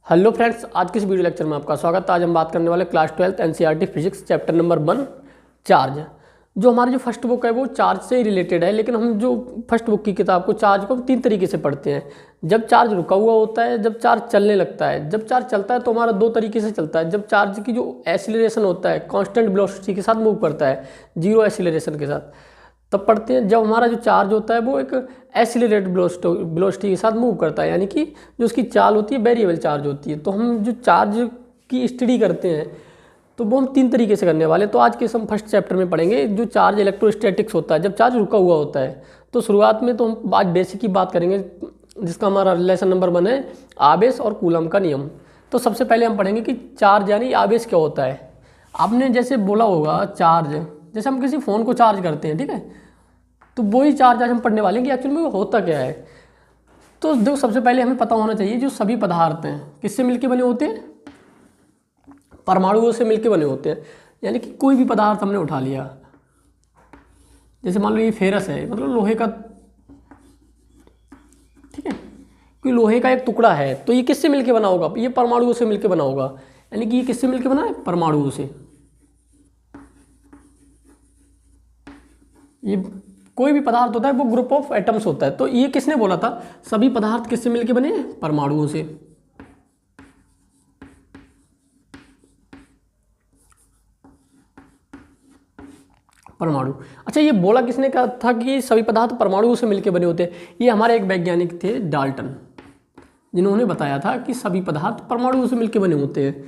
Hello friends, आज के इस वीडियो लेक्चर में आपका स्वागत है। आज हम बात करने वाले class 12 NCERT physics chapter number 1 charge. जो हमारी जो फर्स्ट बुक है वो चार्ज से ही रिलेटेड है, लेकिन हम जो फर्स्ट बुक की किताब को चार्ज को हम 3 तरीके से पढ़ते हैं। जब चार्ज रुका हुआ होता है, जब चार्ज चलने लगता है। जब चार्ज चलता है तो हमारा 2 तरीके से चलता है। जब चार्ज की जो एक्सीलरेशन होता है कांस्टेंट वेलोसिटी के साथ मूव करता है, जीरो एक्सीलरेशन के साथ, तब पढ़ते हैं। जब हमारा जो चार्ज होता है वो एक एक्सीलरेटेड वेलोसिटी के साथ मूव करता है, यानी कि जो उसकी चाल होती है वेरिएबल चार्ज होती है। तो हम जो चार्ज की स्टडी करते हैं तो वो हम 3 तरीके से करने वाले। तो आज के हम फर्स्ट चैप्टर में पढ़ेंगे जो चार्ज इलेक्ट्रोस्टैटिक्स होता है, जब चार्ज रुका हुआ होता है। तो शुरुआत में तो हम आज बेसिक की बात करेंगे, जिसका हमारा लेसन नंबर 1 है आवेश और कूलम का नियम। तो सबसे पहले हम पढ़ेंगे कि चार्ज यानी आवेश क्या होता है। आपने जैसे बोला होगा चार्ज, जैसे हम किसी फ़ोन को चार्ज करते हैं, ठीक है, तो वही चार्ज आज हम पढ़ने वाले हैं कि एक्चुअली में वो होता क्या है। तो देखो, सबसे पहले हमें पता होना चाहिए जो सभी पदार्थ हैं किससे मिलके बने होते हैं, परमाणुओं से मिलके बने होते हैं। यानी कि कोई भी पदार्थ हमने उठा लिया, जैसे मान लो ये फेरस है, मतलब लोहे का, ठीक है, कोई लोहे का एक टुकड़ा है, तो ये किससे मिलके बना होगा, ये परमाणुओं से मिलके बना होगा। यानी कि ये किससे मिलके बना है, परमाणुओं से। ये कोई भी पदार्थ होता है वो ग्रुप ऑफ एटम्स होता है। तो ये किसने बोला था, सभी पदार्थ किससे मिलके बने हैं, परमाणुओं से। परमाणु, अच्छा, ये बोला किसने कहा था कि सभी पदार्थ परमाणुओं से मिलके बने होते हैं। ये हमारे एक वैज्ञानिक थे डाल्टन, जिन्होंने बताया था कि सभी पदार्थ परमाणुओं से मिलके बने होते हैं।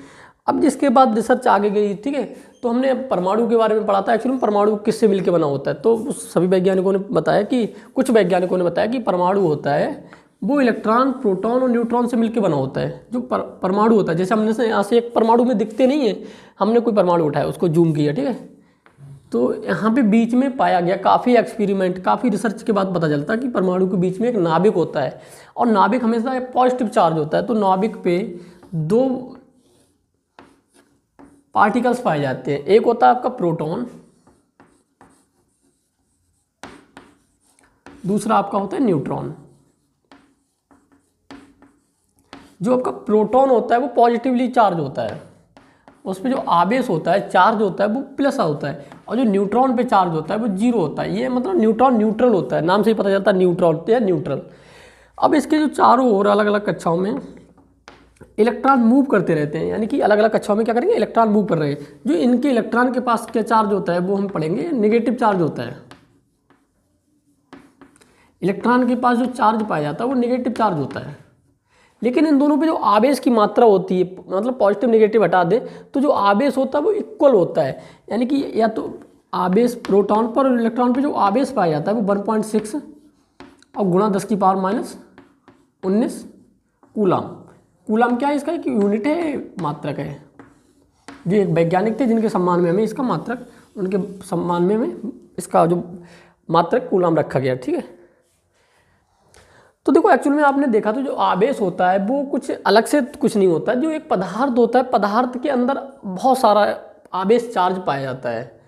अब जिसके बाद रिसर्च आगे गई, ठीक है, तो हमने परमाणु के बारे में पढ़ा था एक्चुअली परमाणु किससे मिलके बना होता है। तो उस सभी वैज्ञानिकों ने बताया कि कुछ वैज्ञानिकों ने बताया कि परमाणु होता है वो इलेक्ट्रॉन, प्रोटॉन और न्यूट्रॉन से मिलके बना होता है। जो परमाणु होता है, जैसे हमने से यहाँ से एक परमाणु में दिखते नहीं है, हमने कोई परमाणु उठाया, उसको जूम किया, ठीक है, तो यहाँ पे बीच में पाया गया, काफ़ी एक्सपेरिमेंट, काफ़ी रिसर्च के बाद पता चलता है कि परमाणु के बीच में एक नाभिक होता है, और नाभिक हमेशा पॉजिटिव चार्ज होता है। तो नाभिक पे 2 पार्टिकल्स पाए जाते हैं। एक होता है आपका प्रोटॉन, दूसरा आपका होता है न्यूट्रॉन। जो आपका प्रोटॉन होता है वो पॉजिटिवली चार्ज होता है, उस पर जो आवेश होता है, चार्ज होता है, वो प्लस होता है, और जो न्यूट्रॉन पे चार्ज होता है वो जीरो होता है। ये मतलब न्यूट्रॉन न्यूट्रल होता है, नाम से ही पता चलता है न्यूट्रॉन या न्यूट्रल। अब इसके जो चारों ओर अलग अलग कक्षाओं में इलेक्ट्रॉन मूव करते रहते हैं, यानी कि अलग अलग कक्षाओं में क्या करेंगे, इलेक्ट्रॉन मूव कर रहे हैं। जो इनके इलेक्ट्रॉन के पास क्या चार्ज होता है वो हम पढ़ेंगे, नेगेटिव चार्ज होता है। इलेक्ट्रॉन के पास जो चार्ज पाया जाता है वो नेगेटिव चार्ज होता है। लेकिन इन दोनों पे जो आवेश की मात्रा होती है, मतलब पॉजिटिव नेगेटिव हटा दें तो जो आवेश होता है वो इक्वल होता है। यानी कि या तो आवेश प्रोटॉन पर और इलेक्ट्रॉन पे जो आवेश पाया जाता है वो 1.6 और गुणा 10⁻19 कूलम। कूलम क्या है, इसका एक यूनिट है, मात्रक है। जो एक वैज्ञानिक थे जिनके सम्मान में हमें इसका मात्रक, उनके सम्मान में हमें इसका जो मात्रक कूलम रखा गया, ठीक है। तो देखो, एक्चुअल में आपने देखा तो जो आवेश होता है वो कुछ अलग से कुछ नहीं होता है। जो एक पदार्थ होता है, पदार्थ के अंदर बहुत सारा आवेश चार्ज पाया जाता है।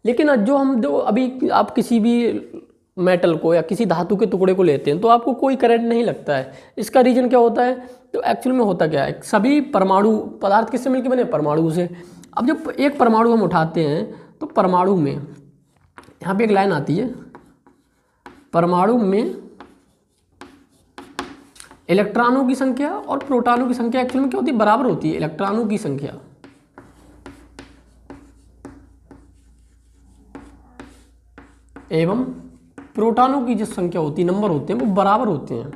लेकिन जो अभी आप किसी भी मेटल को या किसी धातु के टुकड़े को लेते हैं तो आपको कोई करंट नहीं लगता है। इसका रीजन क्या होता है, तो एक्चुअल में होता क्या है, सभी परमाणु पदार्थ किससे मिलकर बने, परमाणु से। अब जब एक परमाणु हम उठाते हैं तो परमाणु में यहाँ पे एक लाइन आती है, परमाणु में इलेक्ट्रॉनों की संख्या और प्रोटॉनों की संख्या एक्चुअल में क्या होती है, बराबर होती है। इलेक्ट्रॉनों की संख्या एवं प्रोटॉनों की जो संख्या होती है, नंबर होते हैं, वो बराबर होते हैं।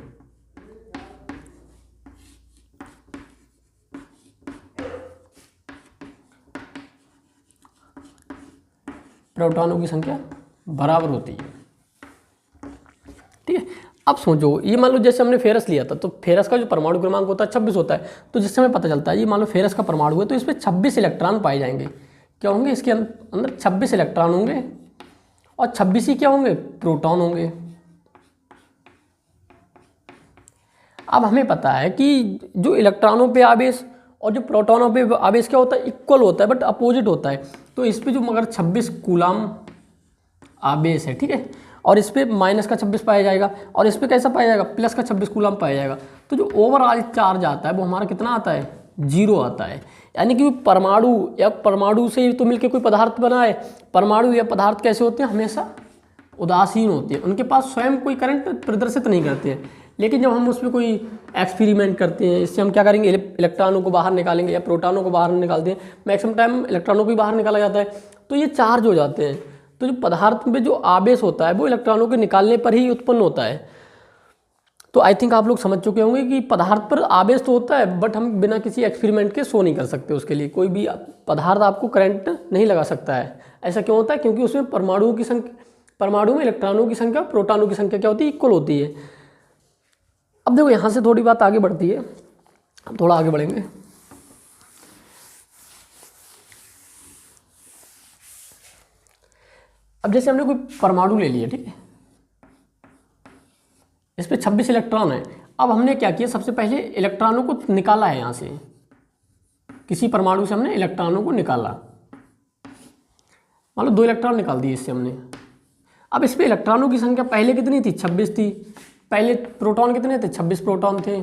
प्रोटॉनों की संख्या बराबर होती है, ठीक है। अब सोचो, ये मान लो जैसे हमने फेरस लिया था, तो फेरस का जो परमाणु क्रमांक होता है 26 होता है। तो जिससे हमें पता चलता है ये मान लो फेरस का परमाणु है, तो इसमें 26 इलेक्ट्रॉन पाए जाएंगे। क्या होंगे, इसके अंदर 26 इलेक्ट्रॉन होंगे, और 26 ही क्या होंगे, प्रोटॉन होंगे। अब हमें पता है कि जो इलेक्ट्रॉनों पे आवेश और जो प्रोटॉनों पे आवेश क्या होता है, इक्वल होता है, बट अपोजिट होता है। तो इस पे जो मगर 26 कूलम आवेश है, ठीक है, और इस पर माइनस का 26 पाया जाएगा, और इस पर कैसा पाया जाएगा, प्लस का 26 कूलम पाया जाएगा। तो जो ओवरऑल चार्ज आता है वो हमारा कितना आता है, 0 आता है। यानी कि परमाणु या परमाणु से तो मिलकर कोई पदार्थ बना है, परमाणु या पदार्थ कैसे होते हैं, हमेशा उदासीन होते हैं, उनके पास स्वयं कोई करंट प्रदर्शित नहीं करते हैं। लेकिन जब हम उसमें कोई एक्सपेरिमेंट करते हैं, इससे हम क्या करेंगे, इलेक्ट्रॉनों को बाहर निकालेंगे या प्रोटॉनों को बाहर निकालते हैं, मैक्सिमम टाइम इलेक्ट्रॉनों को भी बाहर निकाला जाता है, तो ये चार्ज हो जाते हैं। तो जो पदार्थ में जो आवेश होता है वो इलेक्ट्रॉनों के निकालने पर ही उत्पन्न होता है। तो आई थिंक आप लोग समझ चुके होंगे कि पदार्थ पर आवेश तो होता है, बट हम बिना किसी एक्सपेरिमेंट के शो नहीं कर सकते। उसके लिए कोई भी पदार्थ आपको करंट नहीं लगा सकता है। ऐसा क्यों होता है, क्योंकि उसमें परमाणुओं की संख्या, परमाणु में इलेक्ट्रॉनों की संख्या प्रोटॉनों की संख्या क्या होती है, इक्वल होती है। अब देखो यहाँ से थोड़ी बात आगे बढ़ती है, हम थोड़ा आगे बढ़ेंगे। अब जैसे हमने कोई परमाणु ले लिया, ठीक है, इस पे 26 इलेक्ट्रॉन है। अब हमने क्या किया, सबसे पहले इलेक्ट्रॉनों को निकाला है, यहाँ से किसी परमाणु से हमने इलेक्ट्रॉनों को निकाला, मान लो 2 इलेक्ट्रॉन निकाल दिए इससे हमने। अब इस पे इलेक्ट्रॉनों की संख्या पहले कितनी थी, 26 थी। पहले प्रोटॉन कितने थे, 26 प्रोटॉन थे,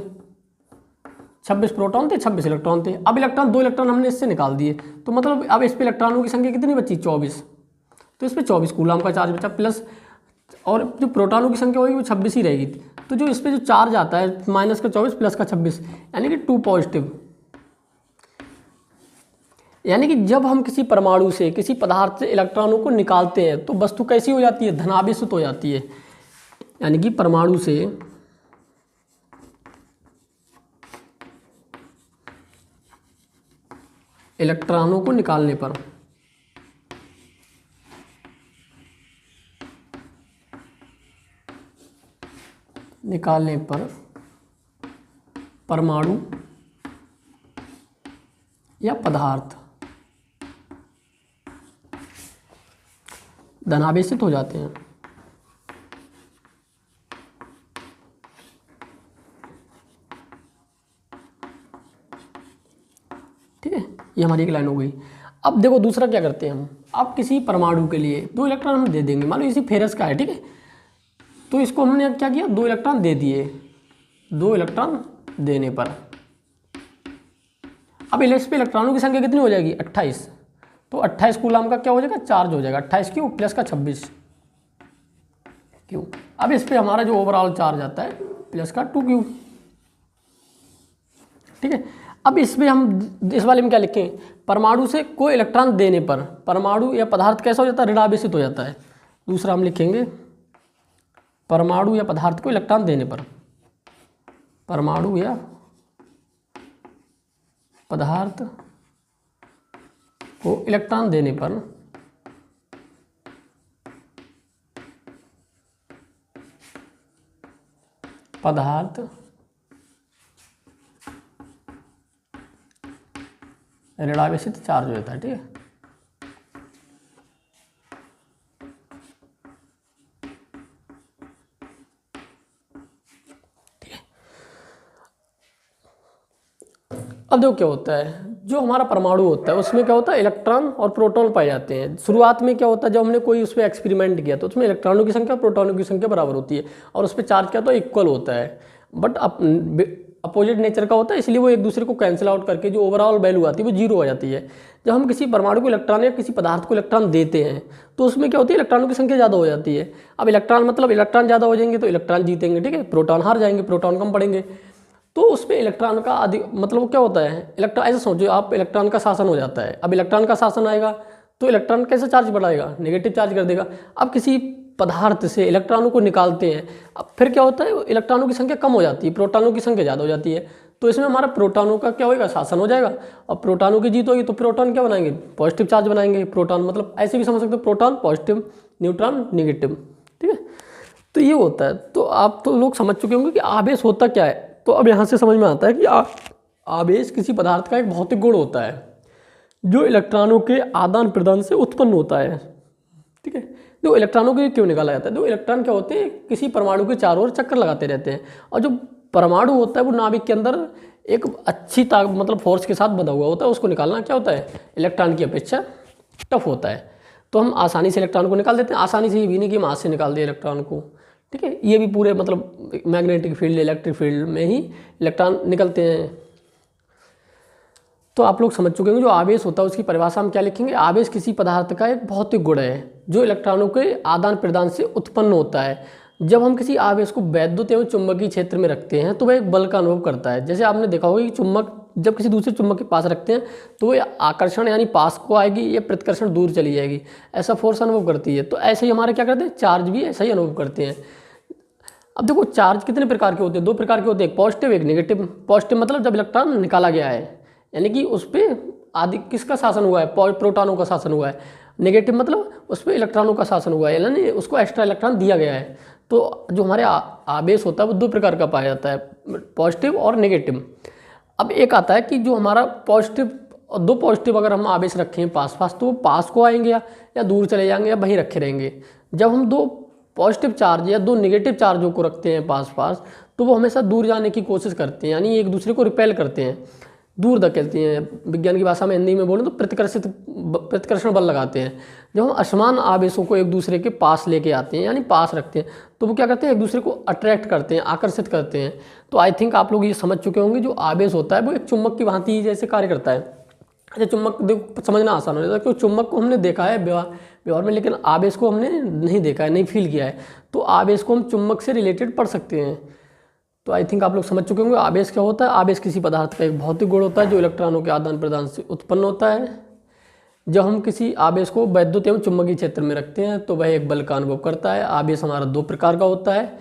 26 प्रोटॉन थे, 26 इलेक्ट्रॉन थे। अब 2 इलेक्ट्रॉन हमने इससे निकाल दिए, तो मतलब अब इस पे इलेक्ट्रॉनों की संख्या कितनी बची, 24। तो इस पर 24 कूलम का चार्ज बचा, प्लस और जो प्रोटॉनों की संख्या होगी वो 26 ही रहेगी। तो जो इस पर जो चार्ज आता है माइनस का 24 प्लस का 26, यानी कि 2 पॉजिटिव। यानी कि जब हम किसी परमाणु से, किसी पदार्थ से इलेक्ट्रॉनों को निकालते हैं तो वस्तु कैसी हो जाती है, धनावेशित हो जाती है। यानी कि परमाणु से इलेक्ट्रॉनों को निकालने पर परमाणु या पदार्थ धनावेशित हो जाते हैं। ठीक है, ये हमारी एक लाइन हो गई। अब देखो दूसरा क्या करते हैं हम, अब किसी परमाणु के लिए 2 इलेक्ट्रॉन हम दे देंगे, मान लो इसी फेरस का है, ठीक है, तो इसको हमने क्या किया, 2 इलेक्ट्रॉन दे दिए। 2 इलेक्ट्रॉन देने पर अब इस पे इलेक्ट्रॉनों की संख्या कितनी हो जाएगी, 28। तो 28 कूलम का क्या हो जाएगा, चार्ज हो जाएगा, 28 क्यू प्लस का 26 क्यू। अब इस पे हमारा जो ओवरऑल चार्ज आता है प्लस का 2 क्यू। ठीक है, अब इसमें हम इस वाले में क्या लिखें, परमाणु से कोई इलेक्ट्रॉन देने पर परमाणु या पदार्थ कैसा हो जाता है, ऋणावेशित हो जाता है। दूसरा हम लिखेंगे परमाणु या पदार्थ को इलेक्ट्रॉन देने पर, परमाणु या पदार्थ को इलेक्ट्रॉन देने पर पदार्थ ऋणावेशित चार्ज हो जाता है। ठीक है, अब देखो क्या होता है, जो हमारा परमाणु होता है उसमें क्या होता है, इलेक्ट्रॉन और प्रोटॉन पाए जाते हैं। शुरुआत में क्या होता है, जब हमने कोई उस पर एक्सपेरिमेंट किया तो उसमें इलेक्ट्रॉनों की संख्या प्रोटॉनों की संख्या बराबर होती है और उस पर चार्ज क्या होता है, इक्वल होता है। बट अपोजिट नेचर का होता है, इसलिए वो एक दूसरे को कैंसिल आउट करके जो ओवरऑल वैल्यू आती है वो 0 हो जाती है। जब हम किसी परमाणु को इलेक्ट्रॉन या किसी पदार्थ को इलेक्ट्रॉन देते हैं तो उसमें क्या होती है, इलेक्ट्रॉनों की संख्या ज़्यादा हो जाती है। अब इलेक्ट्रॉन मतलब इलेक्ट्रॉन ज़्यादा हो जाएंगे तो इलेक्ट्रॉन जीतेंगे, ठीक है, प्रोटॉन हार जाएंगे, प्रोटॉन कम पड़ेंगे। तो उसमें इलेक्ट्रॉन का अधिक मतलब क्या होता है, इलेक्ट्रॉन ऐसा सोचो आप, इलेक्ट्रॉन का शासन हो जाता है। अब इलेक्ट्रॉन का शासन आएगा तो इलेक्ट्रॉन कैसे चार्ज बढ़ाएगा, नेगेटिव चार्ज कर देगा। अब किसी पदार्थ से इलेक्ट्रॉनों को निकालते हैं, अब फिर क्या होता है, इलेक्ट्रॉनों की संख्या कम हो जाती है, प्रोटॉनों की संख्या ज़्यादा हो जाती है। तो इसमें हमारा प्रोटॉनों का क्या होगा, शासन हो जाएगा। और प्रोटॉनों की जीत होगी तो प्रोटॉन क्या बनाएंगे, पॉजिटिव चार्ज बनाएंगे। प्रोटॉन मतलब ऐसे भी समझ सकते हो, प्रोटॉन पॉजिटिव, न्यूट्रॉन निगेटिव। ठीक है, तो ये होता है। तो आप तो लोग समझ चुके होंगे कि आवेश होता क्या है। तो अब यहाँ से समझ में आता है कि आवेश किसी पदार्थ का एक भौतिक गुण होता है जो इलेक्ट्रॉनों के आदान प्रदान से उत्पन्न होता है। ठीक है, तो इलेक्ट्रॉनों के क्यों निकाला जाता है, तो इलेक्ट्रॉन क्या होते हैं, किसी परमाणु के चारों ओर चक्कर लगाते रहते हैं। और जो परमाणु होता है वो नाभिक के अंदर एक अच्छी मतलब फोर्स के साथ बंधा हुआ होता है, उसको निकालना क्या होता है, इलेक्ट्रॉन की अपेक्षा टफ होता है। तो हम आसानी से इलेक्ट्रॉन को निकाल देते हैं। आसानी से ये भी नहीं कि हम हाथ से निकाल दें इलेक्ट्रॉन को, ठीक है। ये भी पूरे मतलब मैग्नेटिक फील्ड, इलेक्ट्रिक फील्ड में ही इलेक्ट्रॉन निकलते हैं। तो आप लोग समझ चुके होंगे जो आवेश होता है उसकी परिभाषा हम क्या लिखेंगे। आवेश किसी पदार्थ का एक भौतिक गुण है जो इलेक्ट्रॉनों के आदान प्रदान से उत्पन्न होता है। जब हम किसी आवेश को वैद्युत एवं चुंबकीय क्षेत्र में रखते हैं तो वह एक बल का अनुभव करता है। जैसे आपने देखा होगा कि चुंबक जब किसी दूसरे चुंबक के पास रखते हैं तो वह आकर्षण यानी पास को आएगी या प्रतिकर्षण दूर चली जाएगी, ऐसा फोर्स अनुभव करती है। तो ऐसे ही हमारे क्या करते हैं, चार्ज भी ऐसा ही अनुभव करते हैं। अब देखो चार्ज कितने प्रकार के होते हैं, दो प्रकार के होते हैं, पॉजिटिव एक नेगेटिव। पॉजिटिव मतलब जब इलेक्ट्रॉन निकाला गया है यानी कि उस पर आदि किसका शासन हुआ है, प्रोटॉनों का शासन हुआ है। नेगेटिव मतलब उस पर इलेक्ट्रॉनों का शासन हुआ है यानी उसको एक्स्ट्रा इलेक्ट्रॉन दिया गया है। तो जो हमारे आवेश होता है वो दो प्रकार का पाया जाता है, पॉजिटिव और नेगेटिव। अब एक आता है कि जो हमारा पॉजिटिव, दो पॉजिटिव अगर हम आवेश रखें पास पास तो वो पास को आएंगे या दूर चले जाएंगे या वहीं रखे रहेंगे। जब हम दो पॉजिटिव चार्ज या दो नेगेटिव चार्जों को रखते हैं पास पास तो वो हमेशा दूर जाने की कोशिश करते हैं यानी एक दूसरे को रिपेल करते हैं, दूर धकेलती हैं। विज्ञान की भाषा में हिंदी में बोलें तो प्रतिकर्षण बल लगाते हैं। जब हम असमान आवेशों को एक दूसरे के पास लेके आते हैं यानी पास रखते हैं तो वो क्या करते हैं, एक दूसरे को अट्रैक्ट करते हैं, आकर्षित करते हैं। तो आई थिंक आप लोग ये समझ चुके होंगे जो आवेश होता है वो एक चुम्बक की भांति जैसे कार्य करता है। अच्छा चुम्बक देखो समझना आसान हो जाता है क्योंकि चुम्बक को हमने देखा है व्यवहार में, लेकिन आवेश को हमने नहीं देखा है, नहीं फील किया है। तो आवेश को हम चुम्बक से रिलेटेड पढ़ सकते हैं। तो आई थिंक आप लोग समझ चुके होंगे आवेश क्या होता है। आवेश किसी पदार्थ का एक भौतिक गुण होता है जो इलेक्ट्रॉनों के आदान प्रदान से उत्पन्न होता है। जब हम किसी आवेश को वैद्युत एवं चुंबकीय क्षेत्र में रखते हैं तो वह एक बल का अनुभव करता है। आवेश हमारा दो प्रकार का होता है,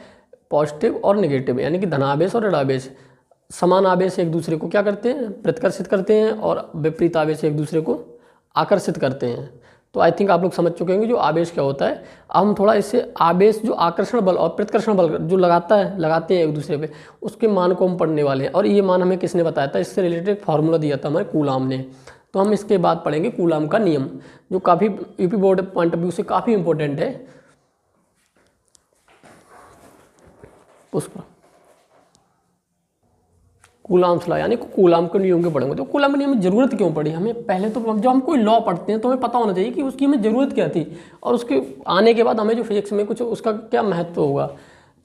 पॉजिटिव और नेगेटिव यानी कि धनावेश और ऋणावेश। समान आवेश एक दूसरे को क्या करते हैं, प्रतिकर्षित करते हैं और विपरीत आवेश एक दूसरे को आकर्षित करते हैं। तो आई थिंक आप लोग समझ चुके होंगे जो आवेश क्या होता है। अब हम थोड़ा इससे आवेश जो आकर्षण बल और प्रतिकर्षण बल जो लगाते हैं एक दूसरे पे, उसके मान को हम पढ़ने वाले हैं। और ये मान हमें किसने बताया था, इससे रिलेटेड फार्मूला दिया था हमारे कूलाम ने। तो हम इसके बाद पढ़ेंगे कूलाम का नियम जो काफ़ी UP board point of view से काफ़ी इंपॉर्टेंट है। पुष्पा कूलाम्स लॉ यानी कूलाम के नियम के पढ़ेंगे। तो कूलाम के नियम में ज़रूरत क्यों पड़ी हमें, पहले तो जब हम कोई लॉ पढ़ते हैं तो हमें पता होना चाहिए कि उसकी हमें ज़रूरत क्या थी और उसके आने के बाद हमें जो फिजिक्स में कुछ उसका क्या महत्व होगा।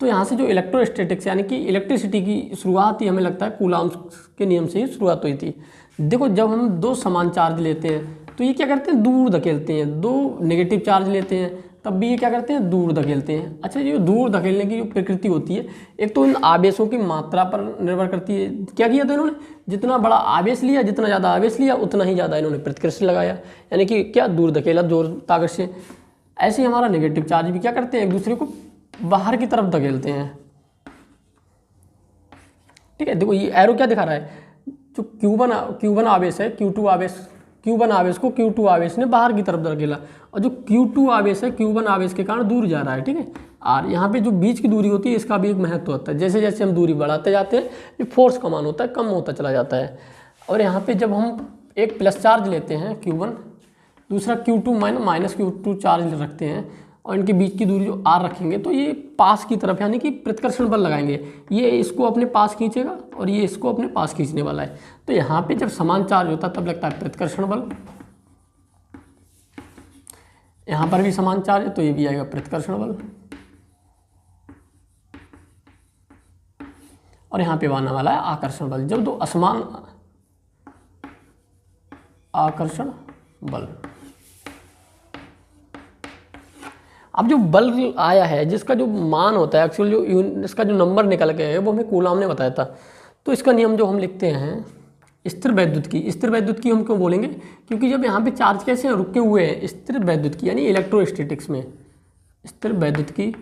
तो यहाँ से जो इलेक्ट्रोस्टैटिक्स यानी कि इलेक्ट्रिसिटी की शुरुआत ही हमें लगता है कूलाम्स के नियम से ही शुरुआत हुई थी। देखो जब हम दो समान चार्ज लेते हैं तो ये क्या करते हैं, दूर धकेलते हैं। दो नेगेटिव चार्ज लेते हैं तब भी ये क्या करते हैं, दूर धकेलते हैं। अच्छा ये दूर धकेलने की जो प्रकृति होती है एक तो इन आवेशों की मात्रा पर निर्भर करती है। क्या किया था इन्होंने, जितना बड़ा आवेश लिया, जितना ज़्यादा आवेश लिया उतना ही ज़्यादा इन्होंने प्रतिकर्षण लगाया यानी कि क्या दूर धकेला जोर ताकत से। ऐसे ही हमारा नेगेटिव चार्ज भी क्या करते हैं, एक दूसरे को बाहर की तरफ धकेलते हैं। ठीक है, देखो ये एरो क्या दिखा रहा है, जो Q1 आवेश है, Q1 आवेश को Q2 आवेश ने बाहर की तरफ धकेला और जो Q2 आवेश है Q1 आवेश के कारण दूर जा रहा है। ठीक है, और यहाँ पे जो बीच की दूरी होती है इसका भी एक महत्व होता है। जैसे जैसे हम दूरी बढ़ाते जाते हैं ये फोर्स का मान होता है कम होता चला जाता है। और यहाँ पे जब हम एक प्लस चार्ज लेते हैं Q1, दूसरा Q2 माइनस Q2 चार्ज रखते हैं और इनके बीच की दूरी जो R रखेंगे तो ये पास की तरफ यानी कि प्रतिकर्षण बल लगाएंगे। ये इसको अपने पास खींचेगा और ये इसको अपने पास खींचने वाला है। तो यहाँ पे जब समान चार्ज होता है तब लगता है प्रतिकर्षण बल, यहाँ पर भी समान चार्ज है तो ये भी आएगा प्रतिकर्षण बल, और यहाँ पे आने वाला है आकर्षण बल। जब दो असमान आकर्षण बल, अब जो बल आया है जिसका जो मान होता है एक्चुअल जो इसका जो नंबर निकल के है वो हमें कूलाम ने बताया था। तो इसका नियम जो हम लिखते हैं स्थिर वैद्युत की हम क्यों बोलेंगे, क्योंकि जब यहाँ पे चार्ज कैसे रुके हुए हैं, स्थिर वैद्युत की यानी इलेक्ट्रोस्टैटिक्स में स्थिर वैद्युत की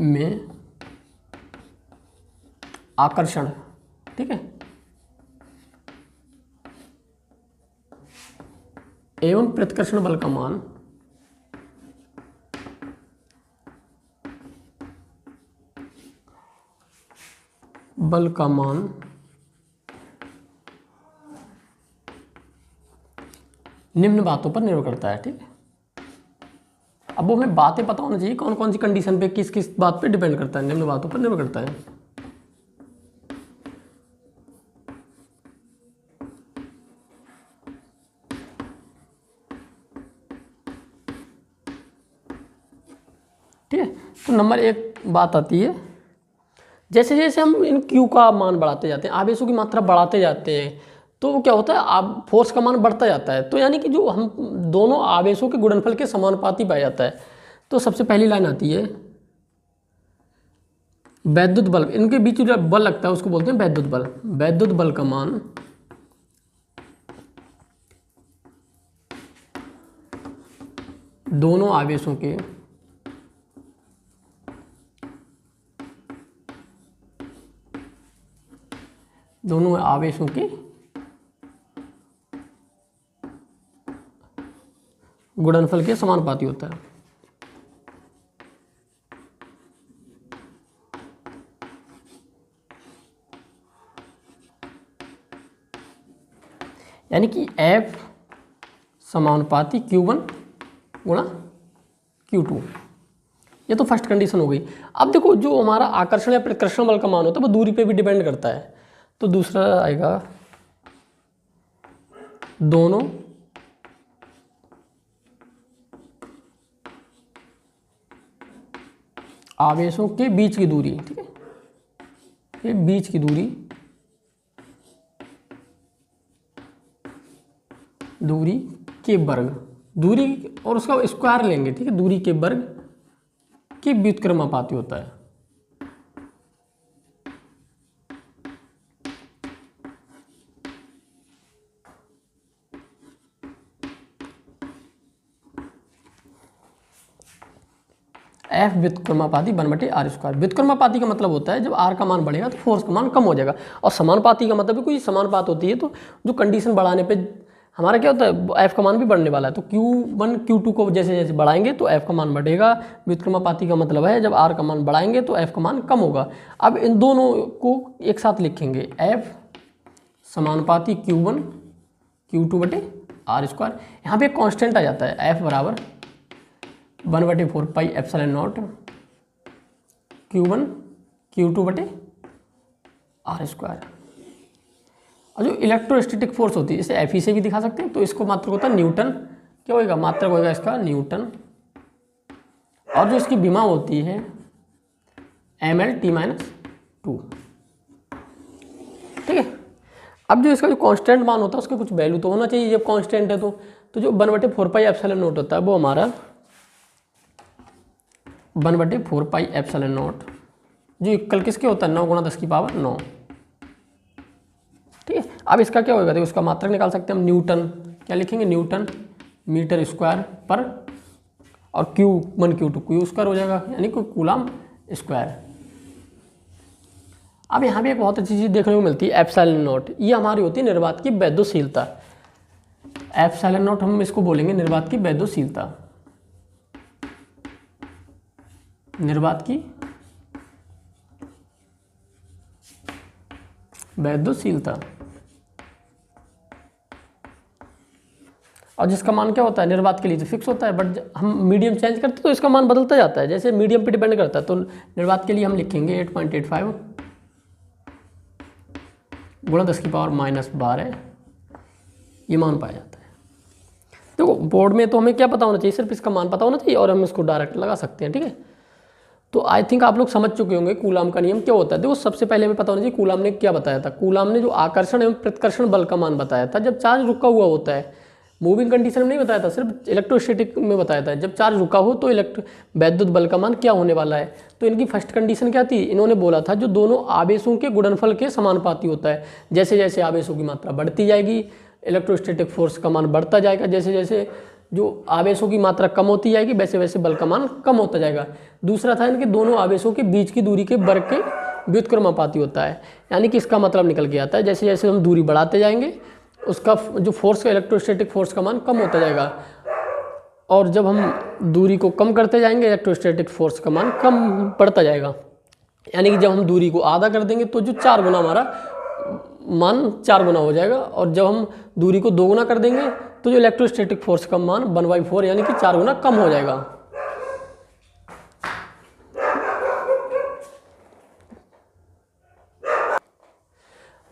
में आकर्षण, ठीक है, एवं प्रतिकर्षण बल का मान निम्न बातों पर निर्भर करता है। ठीक है, अब वो हमें बातें पता होना चाहिए कौन कौन सी कंडीशन पे किस किस बात पे डिपेंड करता है, निम्न बातों पर निर्भर करता है। तो नंबर एक बात आती है, जैसे जैसे हम इन Q का मान बढ़ाते जाते हैं, आवेशों की मात्रा बढ़ाते जाते हैं, तो क्या होता है, आप फोर्स का मान बढ़ता जाता है। तो यानी कि जो हम दोनों आवेशों के गुणनफल के समानुपाती पाया जाता है। तो सबसे पहली लाइन आती है वैद्युत बल, इनके बीच जो बल लगता है उसको बोलते हैं वैद्युत बल। वैद्युत बल का मान दोनों आवेशों के गुणनफल के समानुपाती होता है। यानी कि F समानुपाती Q1 गुणा Q2, ये तो फर्स्ट कंडीशन हो गई। अब देखो जो हमारा आकर्षण या प्रतिकर्षण बल का मान होता है वो दूरी पे भी डिपेंड करता है। तो दूसरा आएगा दोनों आवेशों के बीच की दूरी, ठीक है, ये बीच की दूरी के वर्ग, दूरी और उसका स्क्वायर लेंगे, ठीक है, दूरी के वर्ग के व्युत्क्रमानुपाती होता है। F व्युत्क्रमानुपाती 1/r²। व्युत्क्रमानुपाती का मतलब होता है जब r का मान बढ़ेगा तो फोर्स का मान कम हो जाएगा, और समानुपाती का मतलब कोई समानुपात होती है तो जो कंडीशन बढ़ाने पे हमारा क्या होता है, F का मान भी बढ़ने वाला है। तो Q1 Q2 को जैसे जैसे बढ़ाएंगे तो F का मान बढ़ेगा। व्युत्क्रमानुपाती का मतलब है जब r का मान बढ़ाएंगे तो F का मान कम होगा। अब इन दोनों को एक साथ लिखेंगे, F समानुपाती Q1 Q2/r²। यहाँ पे एक कॉन्स्टेंट आ जाता है, F बराबर 1/4πε0 Q1 Q2/r²। और जो इलेक्ट्रोस्टैटिक फोर्स होती है इसे Fe से भी दिखा सकते हैं। तो इसको मात्रक होता है न्यूटन, क्या होगा, मात्रक होगा इसका न्यूटन। और जो इसकी विमा होती है mL/T-2, ठीक है। अब जो इसका जो कांस्टेंट मान होता है उसका कुछ वैल्यू तो होना चाहिए जब कांस्टेंट है तो जो 1/4πε0 होता है वो हमारा 1/4πε0 जो इक्वल किसके होता है 9 × 10⁹ ठीक है। अब इसका क्या होगा, देखो उसका मात्रक निकाल सकते हैं हम, न्यूटन, क्या लिखेंगे, न्यूटन मीटर स्क्वायर पर, और Q1 Q2 Q स्क्वायर हो जाएगा, यानी कि कूलम स्क्वायर। अब यहाँ पे एक बहुत अच्छी चीज़ देखने को मिलती है ε0, ये हमारी होती है निर्वात की वैद्युशीलता। ε0 हम इसको बोलेंगे निर्वात की वैद्युशीलता, निर्वात की वैद्युशीलता। और जिसका मान क्या होता है निर्वात के लिए तो फिक्स होता है, बट हम मीडियम चेंज करते हैं तो इसका मान बदलता जाता है, जैसे मीडियम पे डिपेंड करता है। तो निर्वात के लिए हम लिखेंगे 8.85 × 10⁻⁻12 ये मान पाया जाता है। देखो बोर्ड में तो हमें क्या पता होना चाहिए, सिर्फ इसका मान पता होना चाहिए और हम इसको डायरेक्ट लगा सकते हैं, ठीक है। तो आई थिंक आप लोग समझ चुके होंगे कूलाम का नियम क्या होता है। देखो सबसे पहले हमें पता होना चाहिए कूलाम ने क्या बताया था। कूलाम ने जो आकर्षण एवं प्रतिकर्षण बल का मान बताया था जब चार्ज रुका हुआ होता है, मूविंग कंडीशन में नहीं बताया था, सिर्फ इलेक्ट्रोस्टैटिक में बताया था। जब चार्ज रुका हो तो वैद्युत बल का मान क्या होने वाला है। तो इनकी फर्स्ट कंडीशन क्या थी, इन्होंने बोला था जो दोनों आवेशों के गुणनफल के समानुपाती होता है। जैसे जैसे आवेशों की मात्रा बढ़ती जाएगी इलेक्ट्रोस्टैटिक फोर्स का मान बढ़ता जाएगा, जैसे जैसे जो आवेशों की मात्रा कम होती जाएगी वैसे वैसे बल का मान कम होता जाएगा। दूसरा था इनके दोनों आवेशों के बीच की दूरी के वर्ग के व्युत्क्रमानुपाती होता है, यानी कि इसका मतलब निकल के आता है जैसे जैसे हम दूरी बढ़ाते जाएंगे उसका जो फोर्स का इलेक्ट्रोस्टैटिक फोर्स का मान कम होता जाएगा, और जब हम दूरी को कम करते जाएंगे इलेक्ट्रोस्टैटिक फोर्स का मान कम बढ़ता जाएगा। यानी कि जब हम दूरी को आधा कर देंगे तो जो 4 गुना हमारा मान 4 गुना हो जाएगा, और जब हम दूरी को 2 गुना कर देंगे तो जो इलेक्ट्रोस्टैटिक फोर्स का मान 1/4 यानी कि 4 गुना कम हो जाएगा।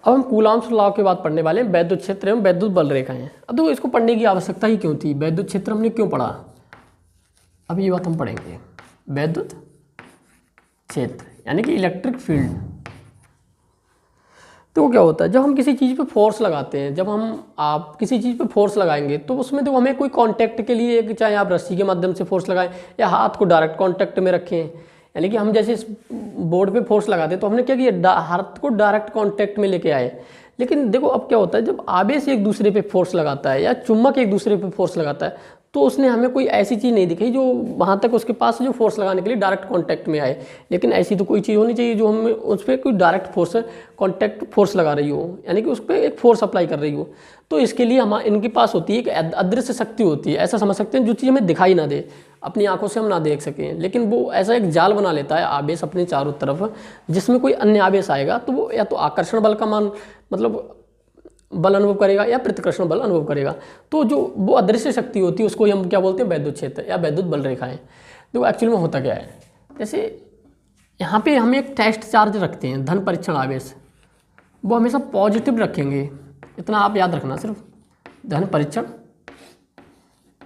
अब हम कूलाम्स लॉ के बाद पढ़ने वाले हैं वैद्युत क्षेत्र एवं वैद्युत बल रेखाएं। अब तो इसको पढ़ने की आवश्यकता ही क्यों थी, वैद्युत क्षेत्र हमने क्यों पढ़ा, अब ये बात हम पढ़ेंगे। वैद्युत क्षेत्र यानी कि इलेक्ट्रिक फील्ड। तो क्या होता है, जब हम किसी चीज़ पे फोर्स लगाते हैं, जब आप किसी चीज़ पे फोर्स लगाएंगे तो उसमें तो हमें कोई कांटेक्ट के लिए, चाहे आप रस्सी के माध्यम से फोर्स लगाएं या हाथ को डायरेक्ट कांटेक्ट में रखें, यानी कि हम जैसे इस बोर्ड पे फोर्स लगाते हैं तो हमने क्या किया, हाथ को डायरेक्ट कांटेक्ट में लेके आए। लेकिन देखो अब क्या होता है, जब आवेश एक दूसरे पे फोर्स लगाता है या चुंबक एक दूसरे पे फोर्स लगाता है तो उसने हमें कोई ऐसी चीज़ नहीं दिखाई जो वहाँ तक उसके पास जो फोर्स लगाने के लिए डायरेक्ट कांटेक्ट में आए। लेकिन ऐसी तो कोई चीज़ होनी चाहिए जो हमें उस पर कोई डायरेक्ट फोर्स कांटेक्ट फोर्स लगा रही हो, यानी कि उस पर एक फोर्स अप्लाई कर रही हो। तो इसके लिए हम इनके पास होती है एक अदृश्य शक्ति होती है, ऐसा समझ सकते हैं, जो चीज़ हमें दिखाई ना दे, अपनी आंखों से हम ना देख सकें, लेकिन वो ऐसा एक जाल बना लेता है आवेश अपने चारों तरफ, जिसमें कोई अन्य आवेश आएगा तो वो या तो आकर्षण बल का मान मतलब बल अनुभव करेगा या प्रतिकर्षण बल अनुभव करेगा। तो जो वो अदृश्य शक्ति होती है उसको हम क्या बोलते हैं, वैद्युत क्षेत्र या वैद्युत बल रेखाएं। तो एक्चुअली में होता क्या है, जैसे यहाँ पे हम एक टेस्ट चार्ज रखते हैं, धन परीक्षण आवेश, वो हमेशा पॉजिटिव रखेंगे, इतना आप याद रखना सिर्फ, धन परीक्षण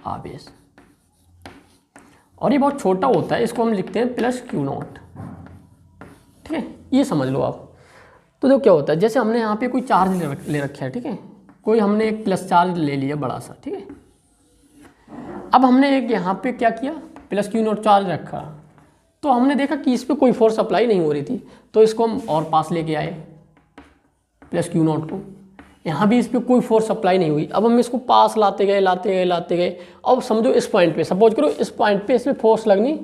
आवेश। और ये बहुत छोटा होता है, इसको हम लिखते हैं +Q0, ठीक है, ये समझ लो आप। तो देखो क्या होता है, जैसे हमने यहाँ पे कोई चार्ज ले रखा है, ठीक है, कोई हमने एक प्लस चार्ज ले लिया बड़ा सा, ठीक है। अब हमने एक यहाँ पे क्या किया, +Q0 चार्ज रखा, तो हमने देखा कि इस पर कोई फोर्स अप्लाई नहीं हो रही थी, तो इसको हम और पास लेके आए +Q0 को, यहाँ भी इस पर कोई फोर्स अप्लाई नहीं हुई। अब हम इसको पास लाते गए। अब समझो इस पॉइंट पे, सपोज करो इस पॉइंट पे इसमें फोर्स लगनी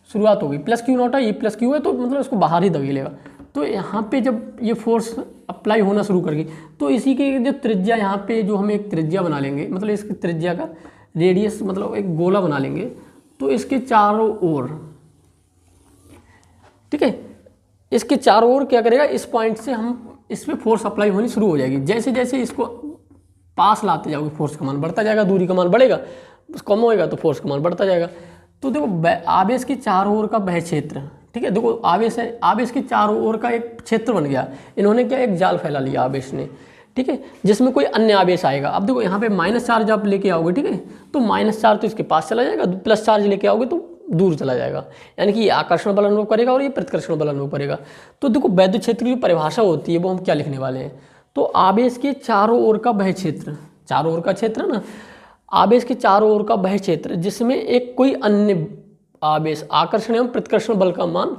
शुरुआत हो गई, +Q0 है, ये +Q है, तो मतलब इसको बाहर ही धकेलेगा। तो यहाँ पे जब ये फोर्स अप्लाई होना शुरू कर गई तो इसी के जो त्रिज्या, यहाँ पे जो हम एक त्रिज्या बना लेंगे, मतलब इसकी त्रिज्या का रेडियस मतलब एक गोला बना लेंगे, तो इसके चारों ओर, ठीक है, इसके चारों ओर क्या करेगा, इस पॉइंट से हम इस पर फोर्स अप्लाई होनी शुरू हो जाएगी। जैसे जैसे इसको पास लाते जाओगे फोर्स का मान बढ़ता जाएगा, दूरी का मान बढ़ेगा, कम होएगा तो फोर्स का मान बढ़ता जाएगा। तो देखो आवेश के चारों ओर का वह क्षेत्र, ठीक है, देखो आवेश है, आवेश के चारों ओर का एक क्षेत्र बन गया, इन्होंने क्या एक जाल फैला लिया आवेश ने, ठीक है, जिसमें कोई अन्य आवेश आएगा। अब देखो यहाँ पे माइनस चार्ज आप लेके आओगे, ठीक है, तो माइनस चार्ज तो इसके पास चला जाएगा, प्लस चार्ज लेके आओगे तो दूर चला जाएगा, यानी कि ये आकर्षण बल अनुभव करेगा और ये प्रतिकर्षण बल अनुभव करेगा। तो देखो वैद्युत क्षेत्र की जो परिभाषा होती है वो हम क्या लिखने वाले हैं, तो आवेश के चारों ओर का वह क्षेत्र, चारों ओर का क्षेत्र ना, आवेश के चारों ओर का वह क्षेत्र जिसमें एक कोई अन्य आवेश आकर्षण एवं प्रतिकर्षण बल का मान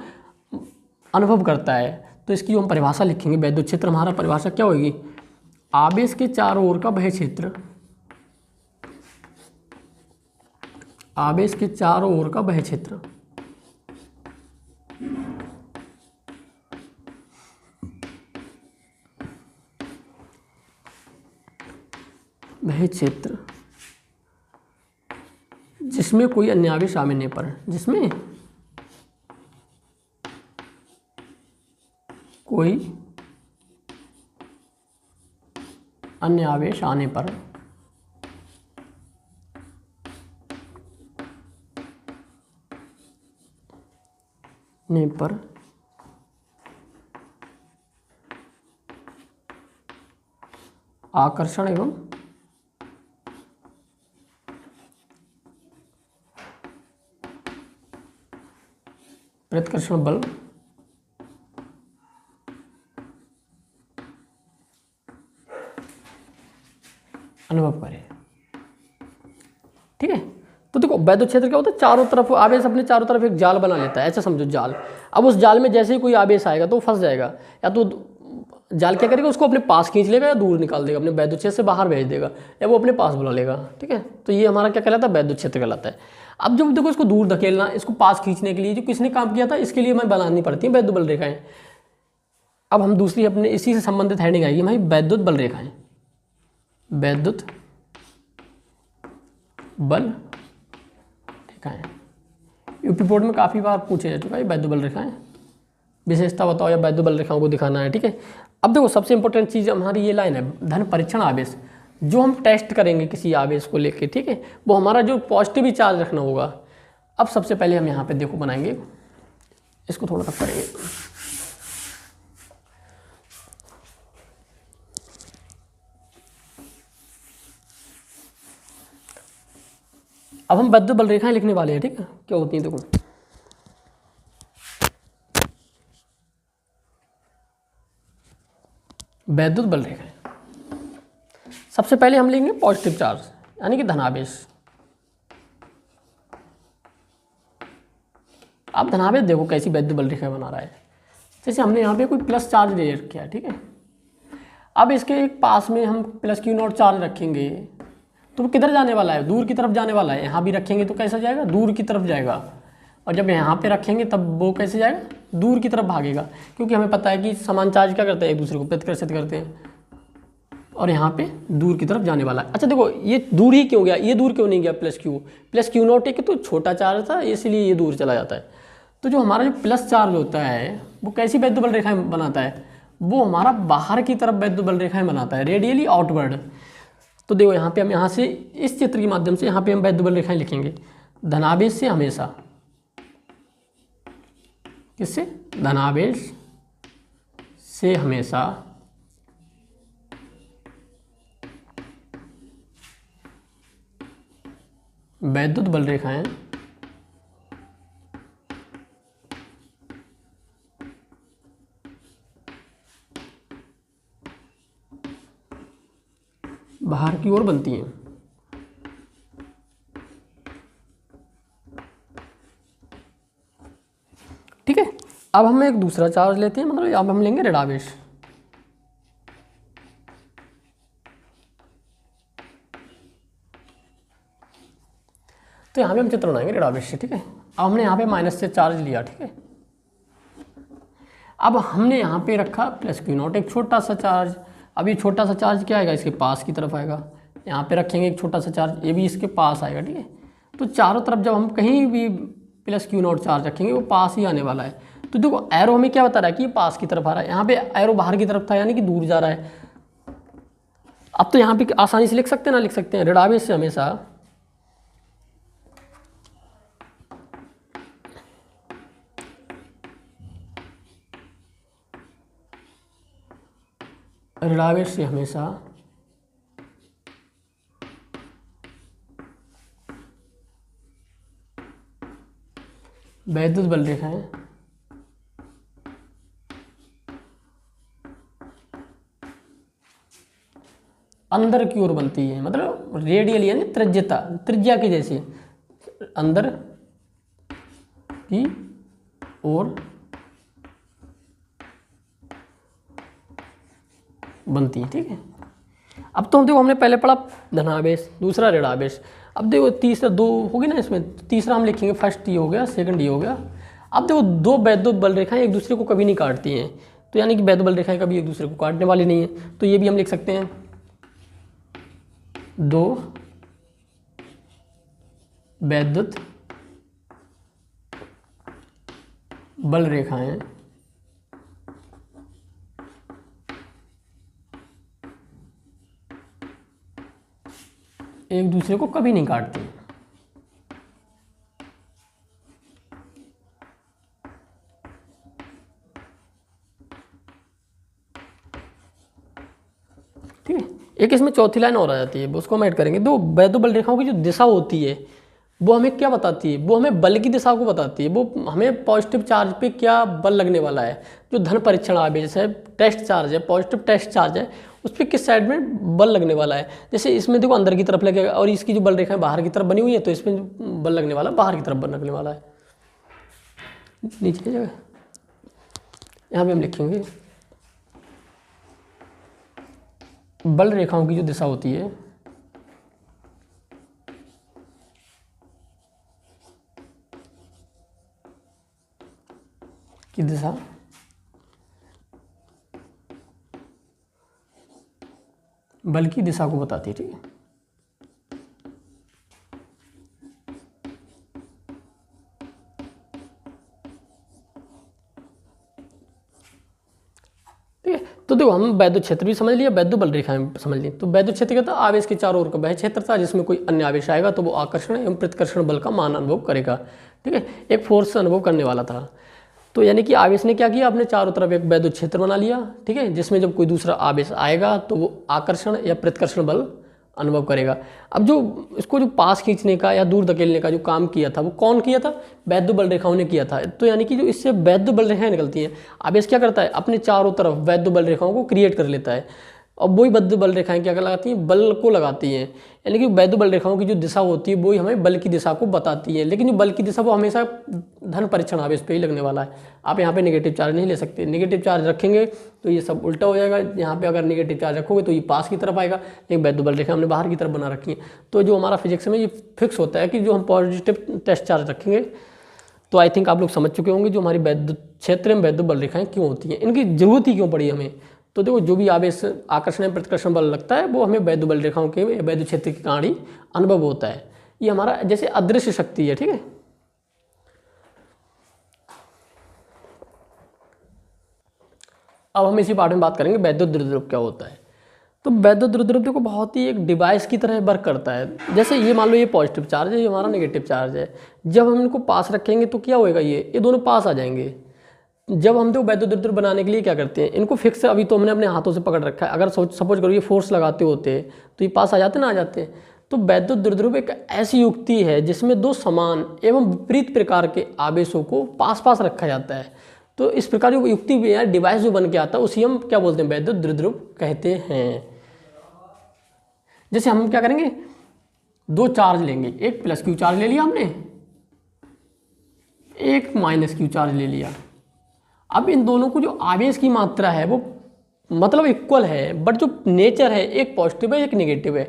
अनुभव करता है। तो इसकी जो हम परिभाषा लिखेंगे, वैद्युत क्षेत्र हमारा परिभाषा क्या होगी, आवेश के चारों ओर का वह क्षेत्र, आवेश के चारों ओर का वह क्षेत्र वह क्षेत्र जिसमें कोई अन्य आवेश आने पर, जिसमें कोई अन्य आवेश आने पर आकर्षण एवं प्रतिकर्षण बल अनुभव करें, ठीक है। तो देखो वैद्युत क्षेत्र क्या होता है, चारों तरफ आवेश अपने चारों तरफ एक जाल बना लेता है, ऐसा समझो जाल। अब उस जाल में जैसे ही कोई आवेश आएगा तो फंस जाएगा, या तो जाल क्या करेगा, उसको अपने पास खींच लेगा या दूर निकाल देगा, अपने वैद्युत क्षेत्र से बाहर भेज देगा या वो अपने पास बुला लेगा, ठीक है। तो ये हमारा क्या कहलाता है, वैद्युत क्षेत्र कहलाता है। अब जब देखो इसको दूर धकेलना, इसको पास खींचने के लिए जो किसने काम किया था, इसके लिए हमें बनानी पड़ती है वैद्युत बल रेखाएं। अब हम दूसरी अपने इसी से संबंधित हेडिंग आएगी हमारी वैद्युत बल रेखाएं, वैद्युत बल रेखाएं। यूपी बोर्ड में काफ़ी बार पूछे जा चुका है वैद्युत बल रेखाएं, विशेषता बताओ या वैद्युत बल रेखाओं को दिखाना है, ठीक है। अब देखो सबसे इंपॉर्टेंट चीज़ हमारी ये लाइन है, धन परीक्षण आवेश, जो हम टेस्ट करेंगे किसी आवेश को लेके, ठीक है, वो हमारा जो पॉजिटिव ही चार्ज रखना होगा। अब सबसे पहले हम यहाँ पे देखो बनाएंगे, इसको थोड़ा सा करेंगे। अब हम वैद्युत बल रेखाएं लिखने वाले हैं, ठीक है, क्या होती हैं देखो। वैद्युत बल रेखाएं। सबसे पहले हम लेंगे पॉजिटिव चार्ज यानी कि धनावेश। आप धनावेश देखो कैसी वैद्युत बल रेखा बना रहा है। जैसे हमने यहाँ पे कोई प्लस चार्ज ले रखा है, ठीक है। अब इसके एक पास में हम प्लस क्यू नॉट चार्ज रखेंगे तो वो किधर जाने वाला है, दूर की तरफ जाने वाला है। यहाँ भी रखेंगे तो कैसा जाएगा, दूर की तरफ जाएगा। और जब यहाँ पे रखेंगे तब वो कैसे जाएगा, दूर की तरफ भागेगा, क्योंकि हमें पता है कि समान चार्ज क्या करते हैं, एक दूसरे को प्रतिकर्षित करते हैं। और यहाँ पे दूर की तरफ जाने वाला है। अच्छा देखो ये दूर ही क्यों गया, ये दूर क्यों नहीं गया, प्लस क्यू नॉट एक तो छोटा चार्ज था इसलिए ये दूर चला जाता है। तो जो हमारा जो प्लस चार्ज होता है वो कैसी वैद्युत बल रेखाएं बनाता है, वो हमारा बाहर की तरफ वैद्युत बल रेखाएं बनाता है, रेडियली आउटवर्ड। तो देखो यहाँ पे हम यहाँ से इस चित्र के माध्यम से यहाँ पे हम वैद्युत बल रेखाएं लिखेंगे। धनावेश से हमेशा, किससे, धनावेश से हमेशा वैद्युत बल रेखाएं बाहर की ओर बनती हैं। ठीक है, अब हम एक दूसरा चार्ज लेते हैं, मतलब अब हम लेंगे ऋणावेश। तो यहाँ पे हम चित्र बनाएंगे ऋणावेश से, ठीक है। अब हमने यहाँ पे माइनस से चार्ज लिया, ठीक है। अब हमने यहाँ पे रखा प्लस क्यू नॉट, एक छोटा सा चार्ज। अब ये छोटा सा चार्ज क्या आएगा, इसके पास की तरफ आएगा। यहाँ पे रखेंगे एक छोटा सा चार्ज, ये भी इसके पास आएगा, ठीक है। तो चारों तरफ जब हम कहीं भी प्लस क्यू नॉट चार्ज रखेंगे वो पास ही आने वाला है। तो देखो एरो हमें क्या बता रहा है कि ये पास की तरफ आ रहा है, यहाँ पे एरो बाहर की तरफ था यानी कि दूर जा रहा है। अब तो यहाँ पे आसानी से लिख सकते हैं ना, लिख सकते हैं ऋणावेश से हमेशा ऋणावेश से हमेशा वैद्युत बल रेखाएं अंदर की ओर बनती है, मतलब रेडियल यानी त्रिज्या की जैसी अंदर की ओर बनती है, ठीक है। अब तो देखो हमने पहले पढ़ा धनावेश, दूसरा ऋणावेश। अब देखो तीसरा, दो होगी ना इसमें, तीसरा हम लिखेंगे फर्स्ट ये हो गया, सेकंड ये हो गया। अब देखो दो वैद्युत बल रेखाएं एक दूसरे को कभी नहीं काटती हैं, तो यानी कि वैद्युत बल रेखाएं कभी एक दूसरे को काटने वाली नहीं है। तो ये भी हम लिख सकते हैं दो वैद्युत बल रेखाएं एक दूसरे को कभी नहीं काटती। ठीक है, एक इसमें चौथी लाइन और आ जाती है, उसको हम ऐड करेंगे। दो वैद्युत बल रेखाओं की जो दिशा होती है वो हमें क्या बताती है, वो हमें बल की दिशा को बताती है। वो हमें पॉजिटिव चार्ज पे क्या बल लगने वाला है, जो धन परीक्षण आवेश है, टेस्ट चार्ज है, पॉजिटिव टेस्ट चार्ज है, उस पर किस साइड में बल लगने वाला है। जैसे इसमें देखो अंदर की तरफ लगेगा और इसकी जो बल रेखा बाहर की तरफ बनी हुई है, तो इसमें बल लगने वाला बाहर की तरफ बल लगने वाला है। नीचे की जगह यहाँ पे हम लिखेंगे बल रेखाओं की जो दिशा होती है की दिशा बल की दिशा को बताती है, ठीक है। ठीक है, तो देखो हम वैद्युत क्षेत्र भी समझ लिया, वैद्युत बल रेखाएं समझ ली। तो वैद्युत क्षेत्र का आवेश के चारों ओर का वह क्षेत्र था जिसमें कोई अन्य आवेश आएगा तो वो आकर्षण एवं प्रतिकर्षण बल का मान अनुभव करेगा, ठीक है, एक फोर्स अनुभव करने वाला था। तो यानी कि आवेश ने क्या किया, अपने चारों तरफ एक वैद्युत क्षेत्र बना लिया, ठीक है, जिसमें जब कोई दूसरा आवेश आएगा तो वो आकर्षण या प्रतिकर्षण बल अनुभव करेगा। अब जो इसको जो पास खींचने का या दूर धकेलने का जो काम किया था वो कौन किया था? वैद्युत बल रेखाओं ने किया था। तो यानी कि जो इससे वैद्युत बल रेखाएं निकलती हैं, आवेश क्या करता है? अपने चारों तरफ वैद्युत बल रेखाओं को क्रिएट कर लेता है। और वही वैद्युत बल रेखाएं क्या लगाती हैं? बल को लगाती हैं। यानी कि वैद्युत बल रेखाओं की जो दिशा होती है वही हमें बल की दिशा को बताती है। लेकिन जो बल की दिशा वो हमेशा धन परीक्षण आवेश पे ही लगने वाला है। आप यहाँ पे नेगेटिव चार्ज नहीं ले सकते। नेगेटिव चार्ज रखेंगे तो ये सब उल्टा हो जाएगा। यहाँ पे अगर नेगेटिव चार्ज रखोगे तो ये पास की तरफ आएगा, लेकिन वैद्युत बल रेखा हमने बाहर की तरफ बना रखी है। तो जो हमारा फिजिक्स में ये फिक्स होता है कि जो हम पॉजिटिव टेस्ट चार्ज रखेंगे, तो आई थिंक आप लोग समझ चुके होंगे जो हमारी वैद्युत क्षेत्र में वैद्युत बल रेखाएं क्यों होती हैं, इनकी जरूरत ही क्यों पड़ी हमें। तो देखो जो भी आवेश आकर्षण या प्रतिकर्षण बल लगता है वो हमें वैद्युत बल रेखाओं के वैद्युत क्षेत्र के कारण ही अनुभव होता है। ये हमारा जैसे अदृश्य शक्ति है, ठीक है। अब हम इसी पार्ट में बात करेंगे वैद्युत द्विध्रुव क्या होता है। तो वैद्युत द्विध्रुव देखो बहुत ही एक डिवाइस की तरह वर्क करता है। जैसे ये मान लो ये पॉजिटिव चार्ज है, ये हमारा नेगेटिव चार्ज है। जब हम इनको पास रखेंगे तो क्या होएगा? ये दोनों पास आ जाएंगे। जब हम तो वैद्युत द्विध्रुव बनाने के लिए क्या करते हैं? इनको फिक्स अभी तो हमने अपने हाथों से पकड़ रखा है। अगर सपोज करो ये फोर्स लगाते होते तो ये पास आ जाते ना, आ जाते। तो वैद्युत द्विध्रुव एक ऐसी युक्ति है जिसमें दो समान एवं विपरीत प्रकार के आवेशों को पास पास रखा जाता है। तो इस प्रकार की युक्ति भी है, डिवाइस जो बन के आता है उसी हम क्या बोलते हैं? वैद्युत द्विध्रुव कहते हैं। जैसे हम क्या करेंगे, दो चार्ज लेंगे, एक प्लस क्यू चार्ज ले लिया हमने, एक माइनस क्यू चार्ज ले लिया। अब इन दोनों को जो आवेश की मात्रा है वो मतलब इक्वल है, बट जो नेचर है एक पॉजिटिव है एक नेगेटिव है,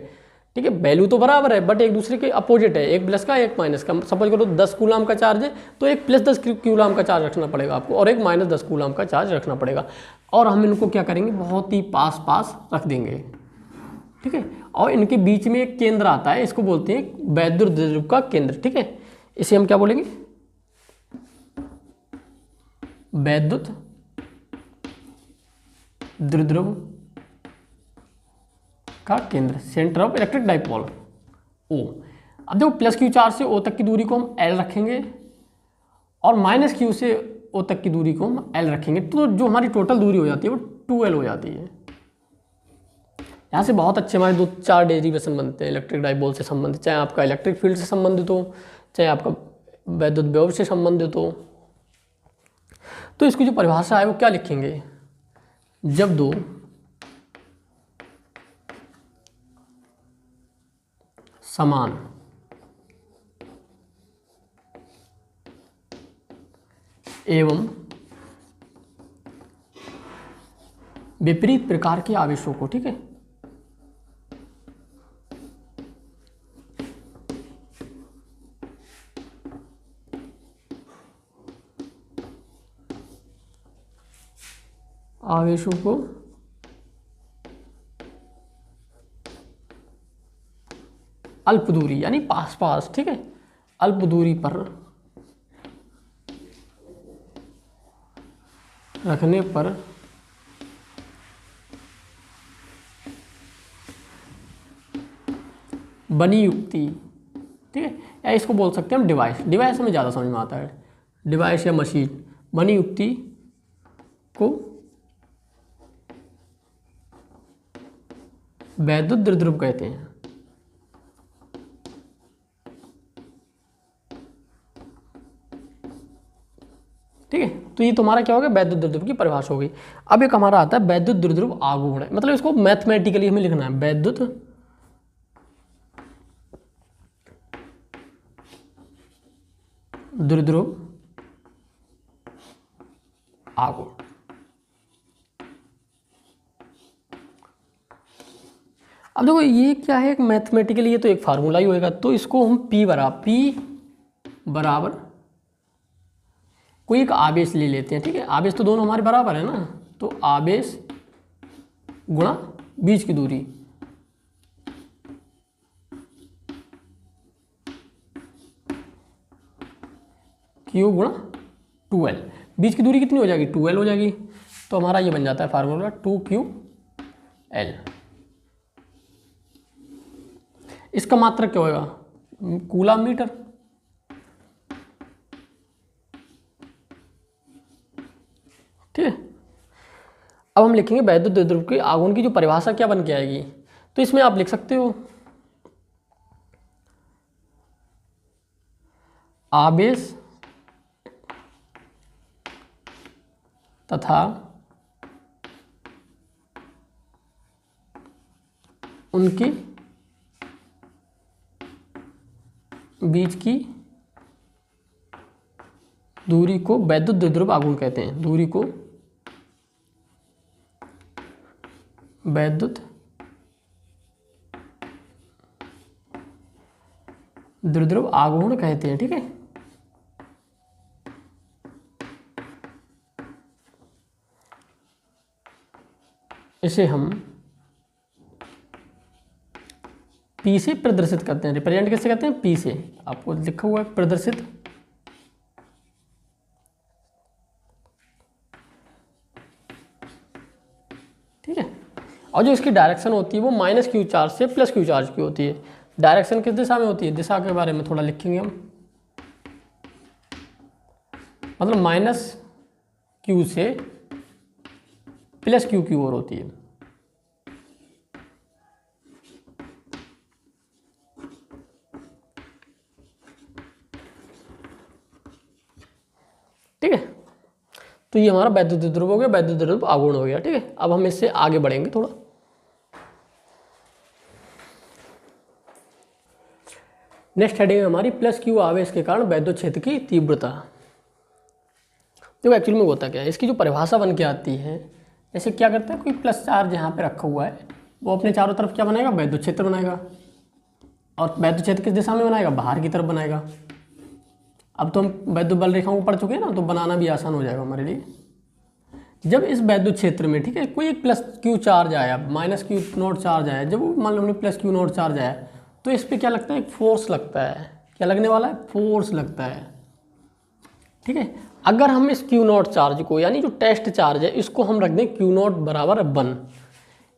ठीक है। वैल्यू तो बराबर है बट एक दूसरे के अपोजिट है, एक प्लस का एक माइनस का। सपोज करो 10 कूलाम का चार्ज है तो एक प्लस 10 कूलाम का चार्ज रखना पड़ेगा आपको और एक माइनस 10 कूलाम का चार्ज रखना पड़ेगा। और हम इनको क्या करेंगे? बहुत ही पास पास रख देंगे, ठीक है। और इनके बीच में एक केंद्र आता है, इसको बोलते हैं वैद्युत द्विध्रुव का केंद्र, ठीक है। इसे हम क्या बोलेंगे? वैद्युत द्विध्रुव का केंद्र, सेंटर ऑफ इलेक्ट्रिक डाइपोल, ओ। अब देखो प्लस क्यू चार्ज से ओ तक की दूरी को हम एल रखेंगे और माइनस क्यू से ओ तक की दूरी को हम एल रखेंगे। तो जो हमारी टोटल दूरी हो जाती है वो 2L हो जाती है। यहाँ से बहुत अच्छे हमारे 2-4 डेरिवेशन बनते हैं इलेक्ट्रिक डाइपोल से संबंधित, चाहे आपका इलेक्ट्रिक फील्ड से संबंधित हो, चाहे आपका वैद्युत विभव से संबंधित हो। तो इसकी जो परिभाषा है वो क्या लिखेंगे? जब दो समान एवं विपरीत प्रकार के आवेशों को, ठीक है, आवेशों को अल्प दूरी यानी पास पास, ठीक है, अल्प दूरी पर रखने पर बनी युक्ति, ठीक है, या इसको बोल सकते हैं हम डिवाइस। डिवाइस हमें ज़्यादा समझ में आता है, डिवाइस या मशीन। बनी युक्ति को वैद्युत द्विध्रुव कहते हैं, ठीक है। तो ये तुम्हारा क्या होगा? वैद्युत द्विध्रुव की परिभाषा हो गई। अब एक हमारा आता है वैद्युत द्विध्रुव आघूर्ण, मतलब इसको मैथमेटिकली हमें लिखना है, वैद्युत द्विध्रुव आघूर्ण। अब देखो ये क्या है? एक मैथमेटिकली ये तो एक फार्मूला ही होएगा। तो इसको हम P बराबर कोई एक आवेश ले लेते हैं, ठीक है। आवेश तो दोनों हमारे बराबर है ना, तो आवेश गुणा बीच की दूरी, Q गुणा 2L। बीच की दूरी कितनी हो जाएगी? 2L हो जाएगी। तो हमारा ये बन जाता है फार्मूला 2QL। इसका मात्रक क्या होगा? Coulomb metre. ठीक है। अब हम लिखेंगे वैद्युत द्विध्रुव के आघूर्ण की जो परिभाषा क्या बन के आएगी। तो इसमें आप लिख सकते हो आवेश तथा उनके बीच की दूरी को वैद्युत द्विध्रुव आघूर्ण कहते हैं। दूरी को वैद्युत द्विध्रुव आघूर्ण कहते हैं। ठीक है, इसे हम P से प्रदर्शित करते हैं। रिप्रेजेंट कैसे करते हैं? P से। आपको लिखा हुआ है प्रदर्शित, ठीक है। और जो इसकी डायरेक्शन होती है वो माइनस क्यू चार्ज से प्लस क्यू चार्ज की होती है। डायरेक्शन किस दिशा में होती है? दिशा के बारे में थोड़ा लिखेंगे हम, मतलब माइनस क्यू से प्लस क्यू की ओर होती है। ठीक है, तो ये हमारा वैद्युत द्विध्रुव हो गया, वैद्युत द्विध्रुव आघूर्ण हो गया। ठीक है, अब हम इससे आगे बढ़ेंगे थोड़ा। नेक्स्ट हेडिंग है हमारी प्लस क्यू आवेश के कारण वैद्युत क्षेत्र की तीव्रता। देखो एक्चुअली में होता क्या है, इसकी जो परिभाषा बन के आती है, ऐसे क्या करता है, कोई प्लस चार्ज यहाँ पे रखा हुआ है, वो अपने चारों तरफ क्या बनाएगा? वैद्युत क्षेत्र बनाएगा। और वैद्युत क्षेत्र किस दिशा में बनाएगा? बाहर की तरफ बनाएगा। अब तो हम वैद्युत बल रेखाओं को पढ़ चुके हैं ना, तो बनाना भी आसान हो जाएगा हमारे लिए। जब इस वैद्युत क्षेत्र में, ठीक है, कोई एक प्लस क्यू चार्ज आया, माइनस क्यू नॉट चार्ज आया, जब मान लो हमने प्लस क्यू नॉट चार्ज आया, तो इस पर क्या लगता है? एक फोर्स लगता है। क्या लगने वाला है? फोर्स लगता है। ठीक है, अगर हम इस क्यू नॉट चार्ज को, यानी जो टेस्ट चार्ज है, इसको हम रख दें क्यू नॉट बराबर 1,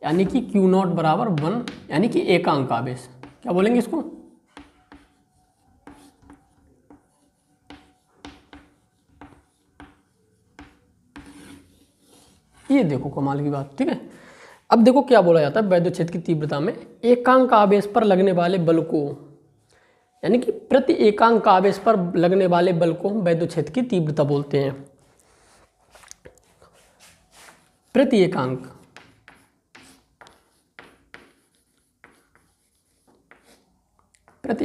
यानी कि क्यू नॉट बराबर 1, यानी कि एकांक आवेश। क्या बोलेंगे इसको? ये देखो कमाल की बात। ठीक है, अब देखो क्या बोला जाता है वैद्युत क्षेत्र की तीव्रता में, एकांक आवेश पर लगने वाले बल को, यानी कि प्रति एकांक आवेश पर लगने वाले बल को हम वैद्युत क्षेत्र की तीव्रता बोलते हैं। प्रति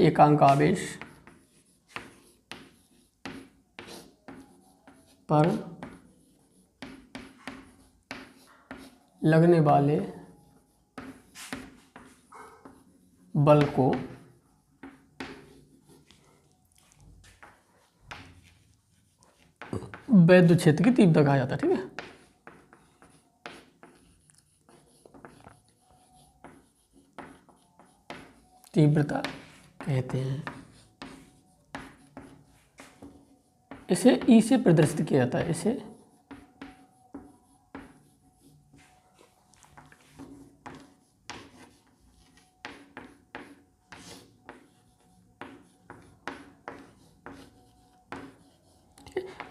एकांक आवेश पर लगने वाले बल को वैद्युत क्षेत्र की तीव्रता कहा जाता है। ठीक है, तीव्रता कहते हैं। इसे ई से प्रदर्शित किया जाता है। इसे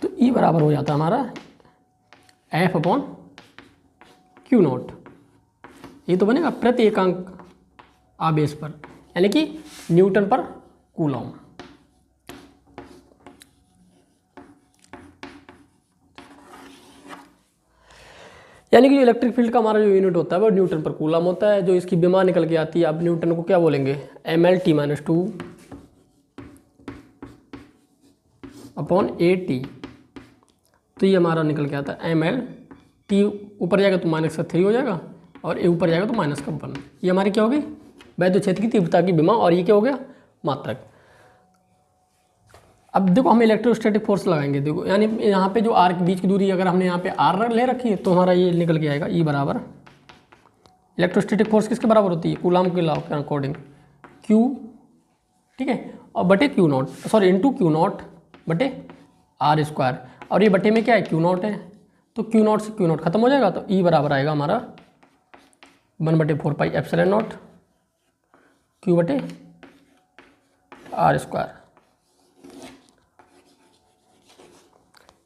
तो ई बराबर हो जाता है हमारा एफ अपॉन क्यू नॉट। ये तो बनेगा प्रति एकांक आवेश पर, यानी कि न्यूटन पर कूलॉम। यानी कि जो इलेक्ट्रिक फील्ड का हमारा जो यूनिट होता है वो न्यूटन पर कूलॉम होता है। जो इसकी विमा निकल के आती है, आप न्यूटन को क्या बोलेंगे? mL/t-2 upon AT। तो ये हमारा निकल के आता है mL, t ऊपर जाएगा तो -3 हो जाएगा, और a ऊपर जाएगा तो -1। ये हमारी क्या होगी? वैद्युत क्षेत्र की तीव्रता की विमा। और ये क्या हो गया? मात्रक। अब देखो हम इलेक्ट्रोस्टैटिक फोर्स लगाएंगे। देखो यानी यहाँ पे जो आर के बीच की दूरी, अगर हमने यहाँ पे आर ले रखी है, तो हमारा ये निकल के आएगा ई बराबर, इलेक्ट्रोस्टैटिक फोर्स किसके बराबर होती है? कूलॉम के लॉ के अकॉर्डिंग क्यू, ठीक है, और बटे Q not, sorry into Q not बटे आर स्क्वायर। और ये बटे में क्या है? क्यू नॉट है, तो क्यू नॉट से क्यू नॉट खत्म हो जाएगा, तो ई बराबर आएगा हमारा 1/4πε0 क्यू बटे आर स्क्वायर।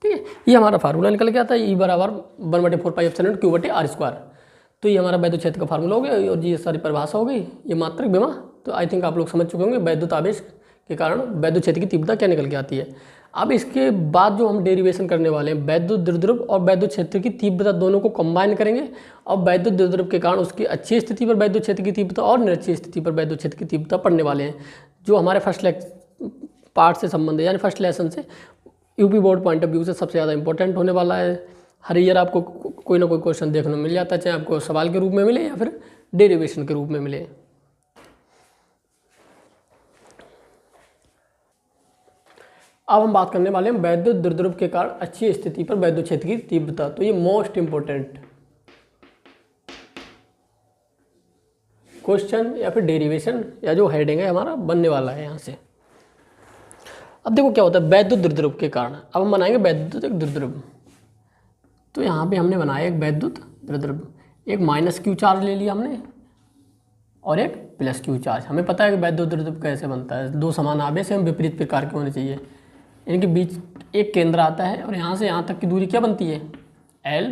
ठीक है, ये हमारा फार्मूला निकल के आता है, ई बराबर 1/4πε0 क्यू बटे आर स्क्वायर। तो ये हमारा वैद्युत क्षेत्र का फार्मूला हो गया, और ये सारी परिभाषा हो गई, ये मात्रक विमा। तो आई थिंक आप लोग समझ चुके होंगे वैद्युत आवेश के कारण वैद्युत क्षेत्र की तीव्रता क्या निकल के आती है। अब इसके बाद जो हम डेरिवेशन करने वाले हैं, वैद्युत द्विध्रुव और वैद्युत क्षेत्र की तीव्रता दोनों को कंबाइन करेंगे और वैद्युत द्विध्रुव के कारण उसकी अच्छी स्थिति पर वैद्युत क्षेत्र की तीव्रता और निरक्षीय स्थिति पर वैद्युत क्षेत्र की तीव्रता पढ़ने वाले हैं, जो हमारे फर्स्ट पार्ट से संबंधित यानी फर्स्ट लेसन से UP board point of view से सबसे ज़्यादा इंपॉर्टेंट होने वाला है। हर ईयर आपको कोई ना कोई क्वेश्चन देखने को मिल जाता है, चाहे आपको सवाल के रूप में मिले या फिर डेरिवेशन के रूप में मिले। अब हम बात करने वाले हैं वैद्युत द्विध्रुव के कारण अच्छी स्थिति पर वैद्युत क्षेत्र की तीव्रता। तो ये मोस्ट इंपोर्टेंट क्वेश्चन या फिर डेरिवेशन या जो हेडिंग है हमारा बनने वाला है यहाँ से। अब देखो क्या होता है वैद्युत द्विध्रुव के कारण। अब हम बनाएंगे वैद्युत द्विध्रुव। तो यहाँ पे हमने बनाया एक वैद्युत द्विध्रुव, एक माइनस क्यू चार्ज ले लिया हमने और एक प्लस क्यू चार्ज। हमें पता है कि वैद्युत द्विध्रुव कैसे बनता है, दो समान आवेश एवं विपरीत प्रकार के होने चाहिए, इनके बीच एक केंद्र आता है और यहाँ से यहाँ तक की दूरी क्या बनती है L,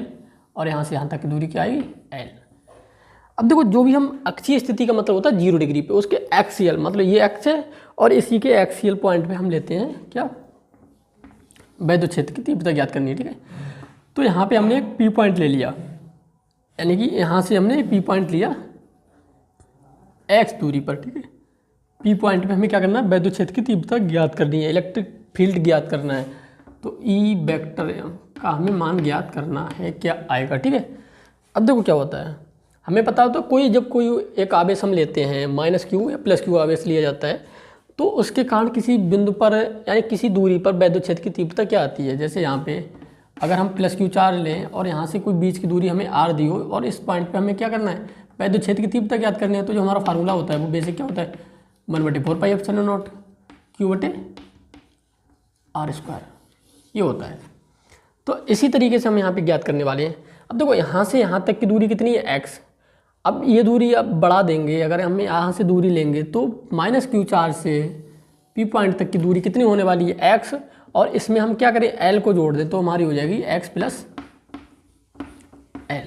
और यहाँ से यहाँ तक की दूरी क्या आएगी L। अब देखो जो भी हम अक्षीय स्थिति का मतलब होता है 0 डिग्री पे, उसके एक्सियल मतलब ये एक्स है और इसी के एक्सियल पॉइंट पे हम लेते हैं क्या वैद्युत क्षेत्र की तीव्रता ज्ञात करनी है। ठीक है, तो यहाँ पे हमने एक P पॉइंट ले लिया, यानी कि यहाँ से हमने P पॉइंट लिया x दूरी पर। ठीक है, P पॉइंट पे हमें क्या करना है वैद्युत क्षेत्र की तीव्रता ज्ञात करनी है, इलेक्ट्रिक फील्ड ज्ञात करना है। तो E वेक्टर का हमें मान ज्ञात करना है क्या आएगा। ठीक है, अब देखो क्या होता है, हमें पता होता है जब कोई एक आवेश हम लेते हैं माइनस क्यू या प्लस क्यू आवेश लिया जाता है, तो उसके कारण किसी बिंदु पर यानी किसी दूरी पर वैद्युत क्षेत्र की तीव्रता क्या आती है। जैसे यहाँ पे अगर हम प्लस क्यू चार्ज लें और यहाँ से कोई बीच की दूरी हमें R दी हो और इस पॉइंट पे हमें क्या करना है वैद्युत क्षेत्र की तीव्रता ज्ञात करनी है, तो जो हमारा फार्मूला होता है वो बेसिक क्या होता है 1/4 पाई एप्सिलॉन नॉट Q/r², ये होता है। तो इसी तरीके से हम यहाँ पे ज्ञात करने वाले हैं। अब देखो यहाँ से यहाँ तक की दूरी कितनी है x। अब ये दूरी अब बढ़ा देंगे, अगर हम यहाँ से दूरी लेंगे तो माइनस क्यू चार्ज से P पॉइंट तक की दूरी कितनी होने वाली है x, और इसमें हम क्या करें L को जोड़ दें तो हमारी हो जाएगी x + L।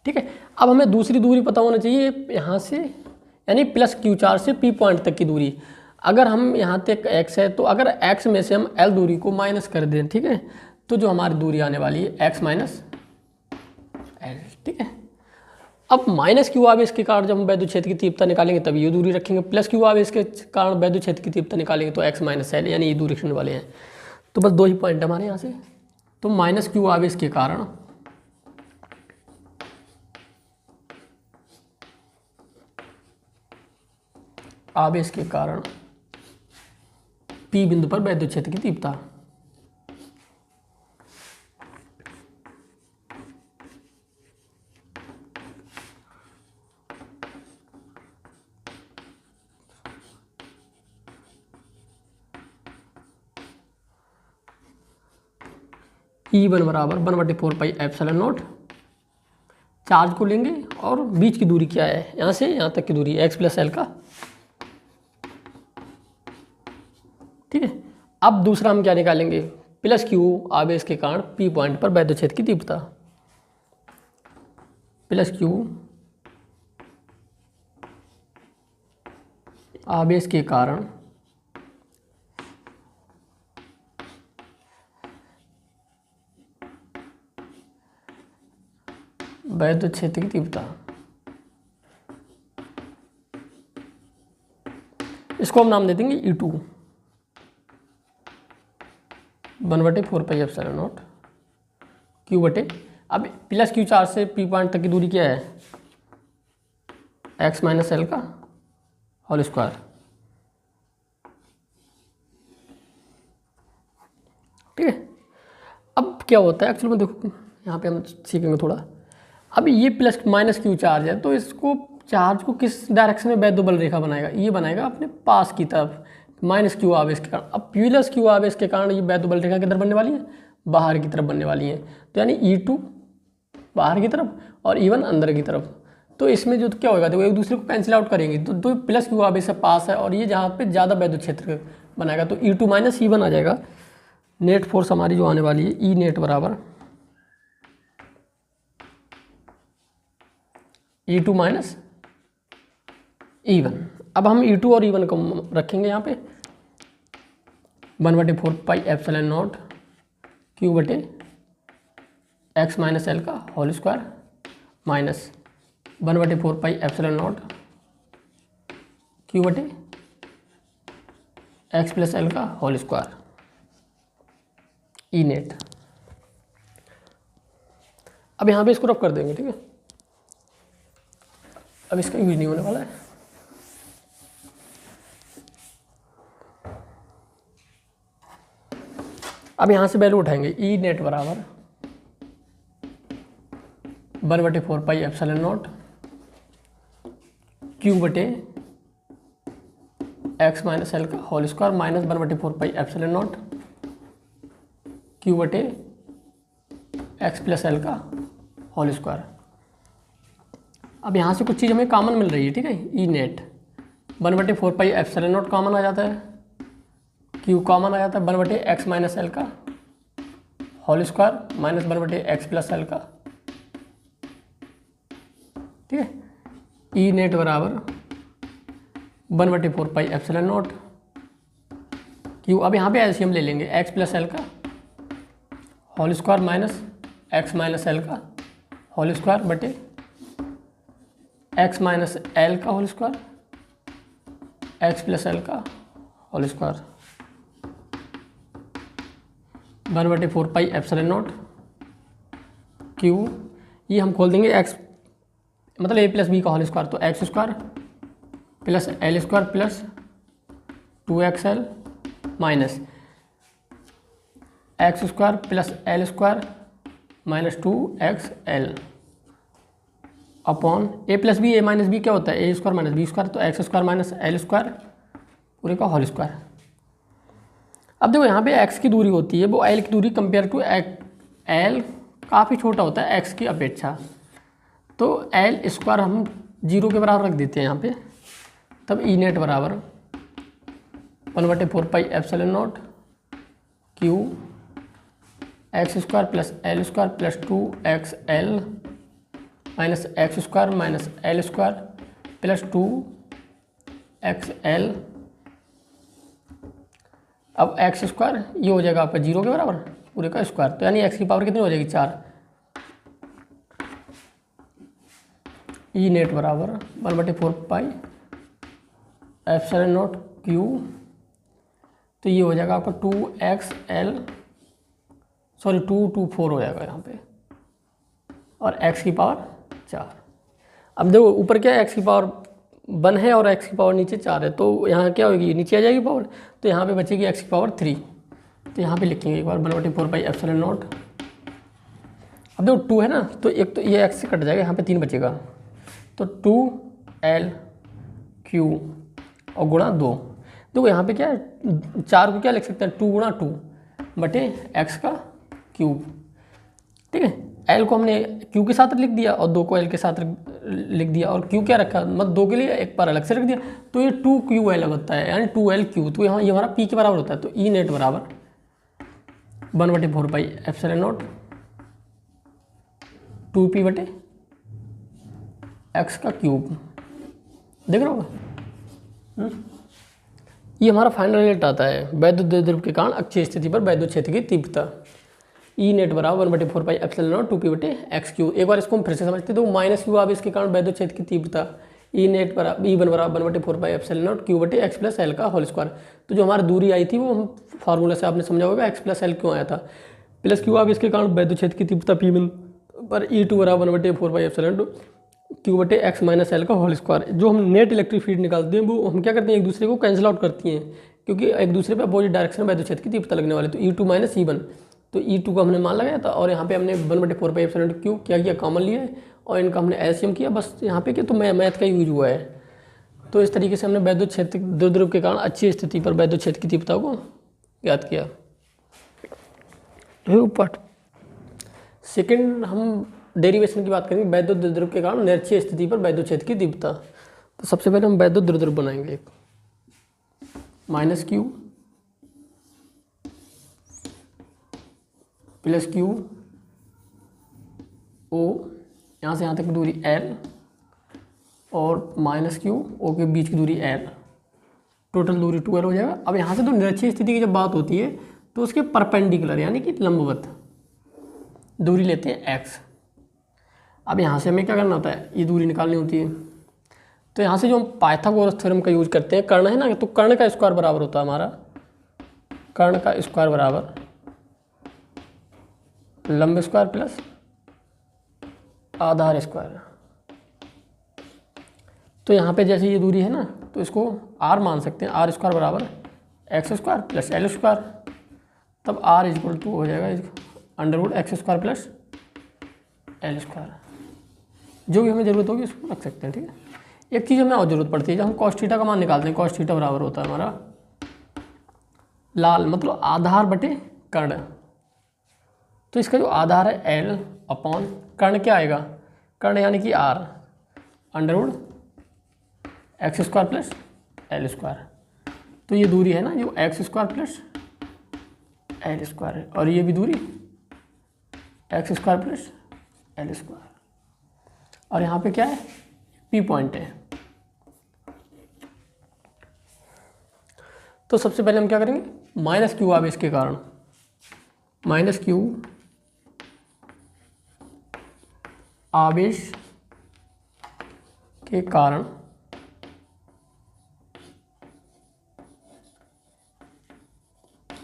ठीक है, अब हमें दूसरी दूरी पता होना चाहिए यहाँ से, यानी प्लस क्यू चार्ज से P पॉइंट तक की दूरी। अगर हम यहाँ तक x है तो अगर x में से हम L दूरी को माइनस कर दें, ठीक है, तो जो हमारी दूरी आने वाली है x - L। ठीक है, अब माइनस क्यू आवेश के कारण जब हम वैद्युत क्षेत्र की तीव्रता निकालेंगे तब ये दूरी रखेंगे, प्लस क्यू आवेश के कारण वैद्युत क्षेत्र की तीव्रता निकालेंगे तो x - L यानी ये दूरी रखने वाले हैं। तो बस दो ही पॉइंट हमारे यहाँ से। तो माइनस क्यू आवेश के कारण P बिंदु पर वैद्युत क्षेत्र की तीव्रता E1 बराबर 1/4 पाई एप्सिलॉन नॉट, चार्ज को लेंगे और बीच की दूरी क्या है यहाँ से यहाँ तक की दूरी x + L का। ठीक है, अब दूसरा हम क्या निकालेंगे प्लस क्यू आवेश के कारण P पॉइंट पर वैद्युत क्षेत्र की तीव्रता। प्लस क्यू आवेश के कारण वैद्युत क्षेत्र की तीव्रता, इसको हम नाम दे देंगे E2 1/4 pi epsilon not Q/। अब प्लस क्यू चार्ज से P पॉइंट तक की दूरी क्या है x - L का होल स्क्वायर। ठीक है, अब क्या होता है एक्चुअली में देखो यहाँ पे हम सीखेंगे थोड़ा। अब ये प्लस माइनस क्यू चार्ज है तो इसको चार्ज को किस डायरेक्शन में वैद्युबल रेखा बनाएगा, ये बनाएगा अपने पास की तरफ माइनस क्यू आवेश के कारण। अब प्लस क्यू आवेश के कारण ये वैद्युबल रेखा किधर बनने वाली है बाहर की तरफ बनने वाली है। तो यानी E2 बाहर की तरफ और E1 अंदर की तरफ। तो इसमें जो क्या होगा देखो एक दूसरे को कैंसिल आउट करेंगे तो दो प्लस क्यू आवेश से पास है और ये जहाँ पे ज़्यादा वैद्युत क्षेत्र बनाएगा तो E2 - E1 आ जाएगा। नेट फोर्स हमारी जो आने वाली है E नेट बराबर E2 - E1। अब हम E2 और E1 को रखेंगे यहाँ पे 1/4 पाई एप्सिलॉन नॉट क्यू बटे एक्स माइनस एल का whole square minus 1/4 pi epsilon not q बटे एक्स प्लस एल का होल स्क्वायर ई नेट। अब यहाँ पे इसको रफ कर देंगे, ठीक है। अब इसका यूज नहीं होने वाला है। अब यहाँ से वैल्यू उठाएंगे ई नेट बराबर 1/4 पाई एप्सिलॉन नॉट क्यू बटे एक्स माइनस एल का whole square minus 1/4 pi epsilon not q बटे एक्स प्लस एल का होल स्क्वायर। अब यहाँ से कुछ चीज़ हमें कॉमन मिल रही है, ठीक है। E net 1/4 pi epsilon naught common आ जाता है, क्यू कॉमन आ जाता है 1/x माइनस एल का whole square minus 1/x plus L का, ठीक है। ई नेट बराबर 1/4 पाई एप्सिलॉन नॉट क्यू। अब यहाँ पे एलसीएम ले लेंगे x प्लस एल का whole square minus x minus L का होल स्क्वायर बटे x माइनस एल का whole square x plus L का whole square 1/4 pi epsilon not Q. ये हम खोल देंगे x मतलब a प्लस बी का होल स्क्वायर, तो x square plus L square plus 2xl minus x square plus L square minus 2xl upon A plus B, A minus B क्या होता है, ए स्क्वायर माइनस बी स्क्वायर, तो x square minus L square पूरे का whole square. अब देखो यहाँ पे x की दूरी होती है वो l की दूरी कंपेयर टू l काफ़ी छोटा होता है x की अपेक्षा, तो l स्क्वायर हम 0 के बराबर रख देते हैं यहाँ पे। तब ई नेट बराबर 1/4 pi epsilon not Q x square plus L square plus 2xl minus x square minus L square plus 2xl। अब एक्स स्क्वायर ये हो जाएगा आपका 0 के बराबर पूरे का स्क्वायर, तो यानी x की पावर कितनी हो जाएगी 4। ई नेट बराबर 1/4 पाई एप्सिलॉन नॉट क्यू, तो ये हो जाएगा आपका 2xl सॉरी 224 हो जाएगा यहाँ पे और x की पावर 4। अब देखो ऊपर क्या है, x की पावर 1 है और x की पावर नीचे 4 है, तो यहाँ क्या होगी, नीचे आ जाएगी पावर, तो यहाँ पे बचेगी x की पावर 3। तो यहाँ पे लिखेंगे एक बार 1/4 पाई एप्सिलॉन नॉट। अब देखो 2 है ना, तो एक तो ये x से कट जाएगा, यहाँ पे 3 बचेगा, तो 2l क्यू और गुणा 2। देखो यहाँ पे क्या है, 4 को क्या लिख सकते हैं 2 गुणा 2 बटे x का क्यूब, ठीक है। l को हमने q के साथ लिख दिया और 2 को l के साथ लिख दिया, और q क्या रखा, मतलब 2 के लिए एक बार अलग से रख दिया, तो ये 2ql होता है यानी 2lq, तो यहाँ ये हमारा p के बराबर होता है। तो ई नेट बराबर 1/4 पाई एप्सिलॉन नॉट 2p बटे x का क्यूब, देख रहे होगा। ये हमारा फाइनल रिजल्ट आता है वैद्युत द्विध्रुव के कारण अक्षीय स्थिति पर वैद्युत क्षेत्र की तीव्रता। ई नेट बराबर 1/4 पाई एप्सिलॉन नॉट 2p बटे एक्स क्यू। एक बार इसको हम फिर से समझते तो माइनस क्यू आवेश के कारण वैद्युत क्षेत्र की तीव्रता ई नेट बराबर ई वन बराबर 1/4 पाई एप्सिलॉन नॉट क्यू बटे एक्स प्लस एल का होल स्क्वायर। तो जो हमारी दूरी आई थी वो हम फार्मूला से आपने समझा होगा एक्स प्लस एल क्यों आया था, प्लस क्यू आवेश के कारण वैद्युत क्षेत्र की तीव्रता पी वन पर ई टू बराबर 1/4 पाई एप्सिलॉन क्यू बटे एक्स माइनस एल का होल स्क्वायर। जो हम नेट इलेक्ट्रिक फील्ड निकालते हैं वो हम क्या करते हैं, एक दूसरे को कैंसिल आउट करती हैं, क्योंकि एक दूसरे पे अपोजिट डायरेक्शन में वैद्युत क्षेत्र की तीव्रता लगने वाले। तो ई टू माइनस ई वन, तो ई टू को हमने मान लगाया था और यहाँ पे हमने 1/4 पाई एप्सिलॉन क्यू क्या किया, कॉमन लिया है और इनका हमने एलसीएम किया, बस यहाँ पे कि तो मैथ का यूज हुआ है। तो इस तरीके से हमने वैद्युत क्षेत्र द्विध्रुव के कारण अच्छी स्थिति पर वैद्युत क्षेत्र की तीव्रता को याद किया। पार्ट सेकेंड हम डेरिवेशन की बात करेंगे वैद्युत द्विध्रुव के कारण निरक्षीय स्थिति पर वैद्युत क्षेत्र की तीव्रता। तो सबसे पहले हम वैद्युत द्विध्रुव बनाएंगे, minus q plus q O, यहाँ से यहाँ तक दूरी L और माइनस क्यू, ओ के बीच की दूरी एल, टोटल दूरी 2l हो जाएगा। अब यहाँ से तो निरक्षीय स्थिति की जब बात होती है तो उसके परपेंडिकुलर यानी कि लंबवत दूरी लेते हैं x। अब यहाँ से हमें क्या करना होता है, ये दूरी निकालनी होती है। तो यहाँ से जो हम पाइथागोरस थ्योरम का यूज करते हैं, कर्ण है ना, तो कर्ण का स्क्वायर बराबर होता है हमारा, कर्ण का स्क्वायर बराबर लंब स्क्वायर प्लस आधार स्क्वायर। तो यहाँ पे जैसे ये दूरी है ना, तो इसको r मान सकते हैं, आर स्क्वायर बराबर x square plus L square. तब r इक्वल टू हो जाएगा under root x square plus L square. जो भी हमें ज़रूरत होगी उसको रख सकते हैं, ठीक है। एक चीज़ हमें और ज़रूरत पड़ती है, जब हम कॉस थीटा का मान निकालते हैं, कॉस थीटा बराबर होता है हमारा लाल मतलब आधार बटे कर्ण। तो इसका जो आधार है एल अपॉन कर्ण क्या आएगा, कर्ण यानी कि r under root x square plus L square. तो ये दूरी है ना जो x square plus L square है, और ये भी दूरी x square plus L square. और यहाँ पे क्या है, पी पॉइंट है। तो सबसे पहले हम क्या करेंगे, माइनस क्यू आवेश के कारण, माइनस क्यू आवेश के कारण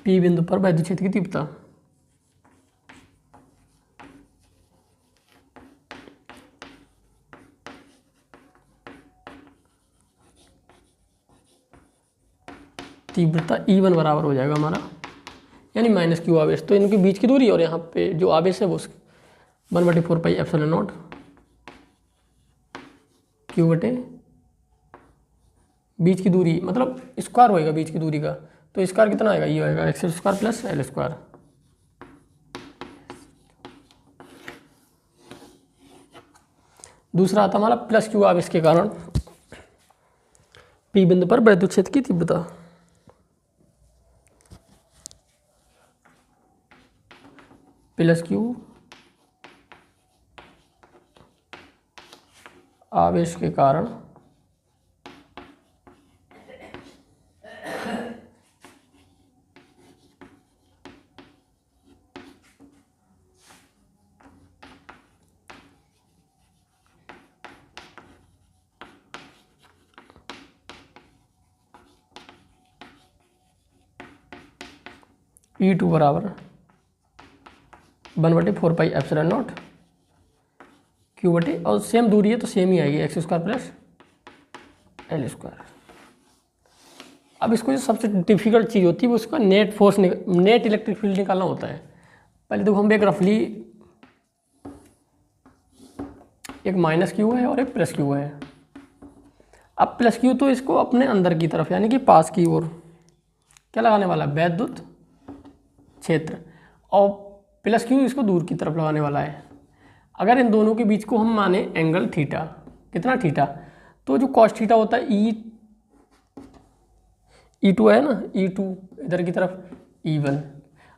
पी बिंदु पर वैद्युत क्षेत्र की तीव्रता। तीव्रता E1 बराबर हो जाएगा हमारा, यानी माइनस क्यू आवेश, तो इनके बीच की दूरी और यहाँ पे जो आवेश है वो 1/4πε0 क्यू बटे बीच की दूरी, मतलब स्क्वायर होएगा बीच की दूरी का। तो स्क्वायर कितना आएगा, ये आएगा x square plus L square. दूसरा आता हमारा प्लस क्यू आवेश के कारण पी बिंदु पर वैद्युत क्षेत्र की तीव्रता। प्लस क्यू आवेश के कारण E2 बराबर 1/4πε0 क्यू बटे, और सेम दूरी है तो सेम ही आएगी x square plus L square. अब इसको जो सबसे डिफिकल्ट चीज़ होती है वो उसका net force net electric field निकालना होता है। पहले देखो हम एक रफली एक माइनस क्यू है और एक प्लस क्यू है। अब प्लस क्यू तो इसको अपने अंदर की तरफ यानी कि पास की ओर क्या लगाने वाला है, वैद्युत क्षेत्र, और प्लस क्यू इसको दूर की तरफ लगाने वाला है। अगर इन दोनों के बीच को हम माने एंगल थीटा, कितना थीटा, तो जो कॉस थीटा होता है E2 है ना, E2 इधर की तरफ E1।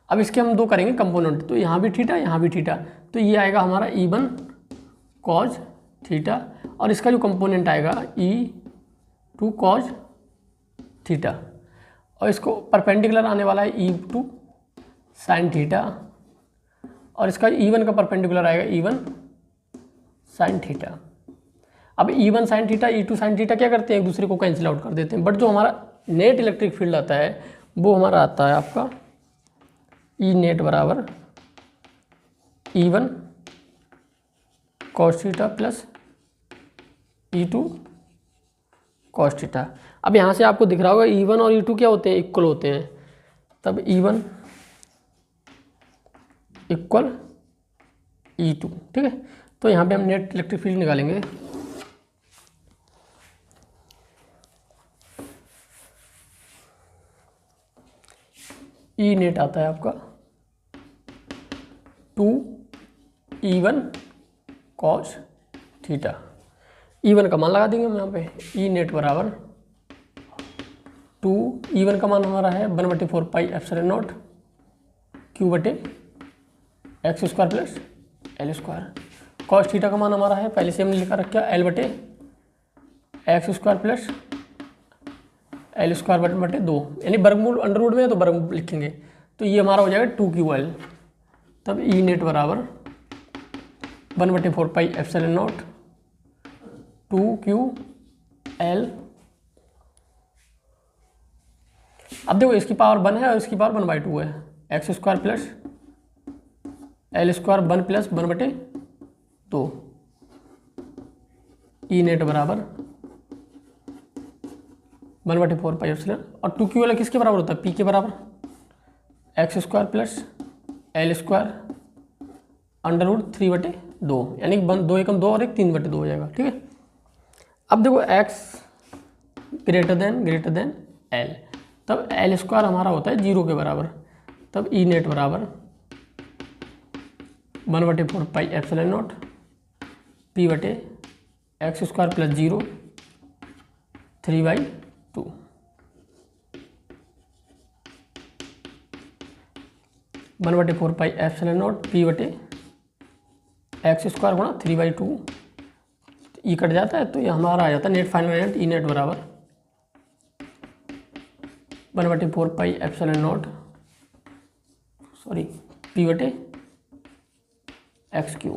अब इसके हम दो करेंगे कंपोनेंट, तो यहाँ भी थीटा यहाँ भी थीटा, तो ये आएगा हमारा E1 कॉस थीटा, और इसका जो कंपोनेंट आएगा E2 कॉस थीटा, और इसको परपेंडिकुलर आने वाला है E2 साइन थीटा, और इसका E1 का परपेंडिकुलर आएगा E1 साइन थीटा। अब E1 sine theta E2 sine theta क्या करते हैं, एक दूसरे को कैंसिल आउट कर देते हैं, बट जो हमारा नेट इलेक्ट्रिक फील्ड आता है वो हमारा आता है आपका E नेट बराबर E1 cos theta plus E2 cos theta. अब यहाँ से आपको दिख रहा होगा E1 और E2 क्या होते हैं, इक्वल होते हैं, तब E1 इक्वल E2, ठीक है। तो यहाँ पे हम नेट इलेक्ट्रिक फील्ड निकालेंगे। E नेट आता है आपका 2E1 कॉस थीटा। E1 का मान लगा देंगे हम यहाँ पे, E नेट बराबर 2E1 का मान हमारा है 1/4πε0 क्यू बटे x square plus L square. Cos theta का मान हमारा है, पहले से हमने लिखा रखा L बटे x square plus L square बटे 2, यानी वर्गमूल अंडरवुड में है तो वर्गमूल लिखेंगे, तो ये हमारा हो जाएगा 2QL। तब ई नेट बराबर 1/4 पाई एप्सिलॉन नॉट 2QL। अब देखो इसकी पावर 1 है और इसकी पावर 1/2 है, x square plus L square 1 plus 1/2, ई नेट बराबर 1/4 पाई एप्सिलॉन, और 2QL किसके बराबर होता है, पी के बराबर, x square plus L square अंडरवुड 3/2, यानी 2 एकम 2 और 1 3/2 हो जाएगा। ठीक है, अब देखो x ग्रेटर देन एल, तब एल स्क्वायर हमारा होता है 0 के बराबर, तब ई नेट बराबर 1/4 पाई एप्सिलॉन नॉट पी बटे एक्स स्क्वायर प्लस 0 3/2। वन बटे 4 पाई एप्सिलॉन नॉट पी बटे एक्स स्क्वायर गुणा 3/2, ई कट जाता है तो ये हमारा आ जाता है नेट फाइनल रेजल्ट ई नेट बराबर 1/4 पाई एप्सिलॉन नॉट पी बटे एक्स क्यू।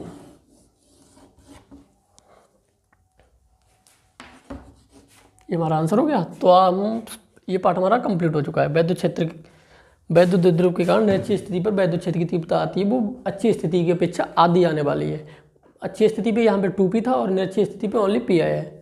ये हमारा आंसर हो गया। तो हम ये पार्ट हमारा कंप्लीट हो चुका है। वैद्युत द्विध्रुव के कारण निरक्षीय स्थिति पर वैद्युत क्षेत्र की तीव्रता आती है, वो अच्छी स्थिति की अपेक्षा आधी आने वाली है। अच्छी स्थिति पे यहाँ पे 2p था और निरक्षीय स्थिति पे ओनली pi है।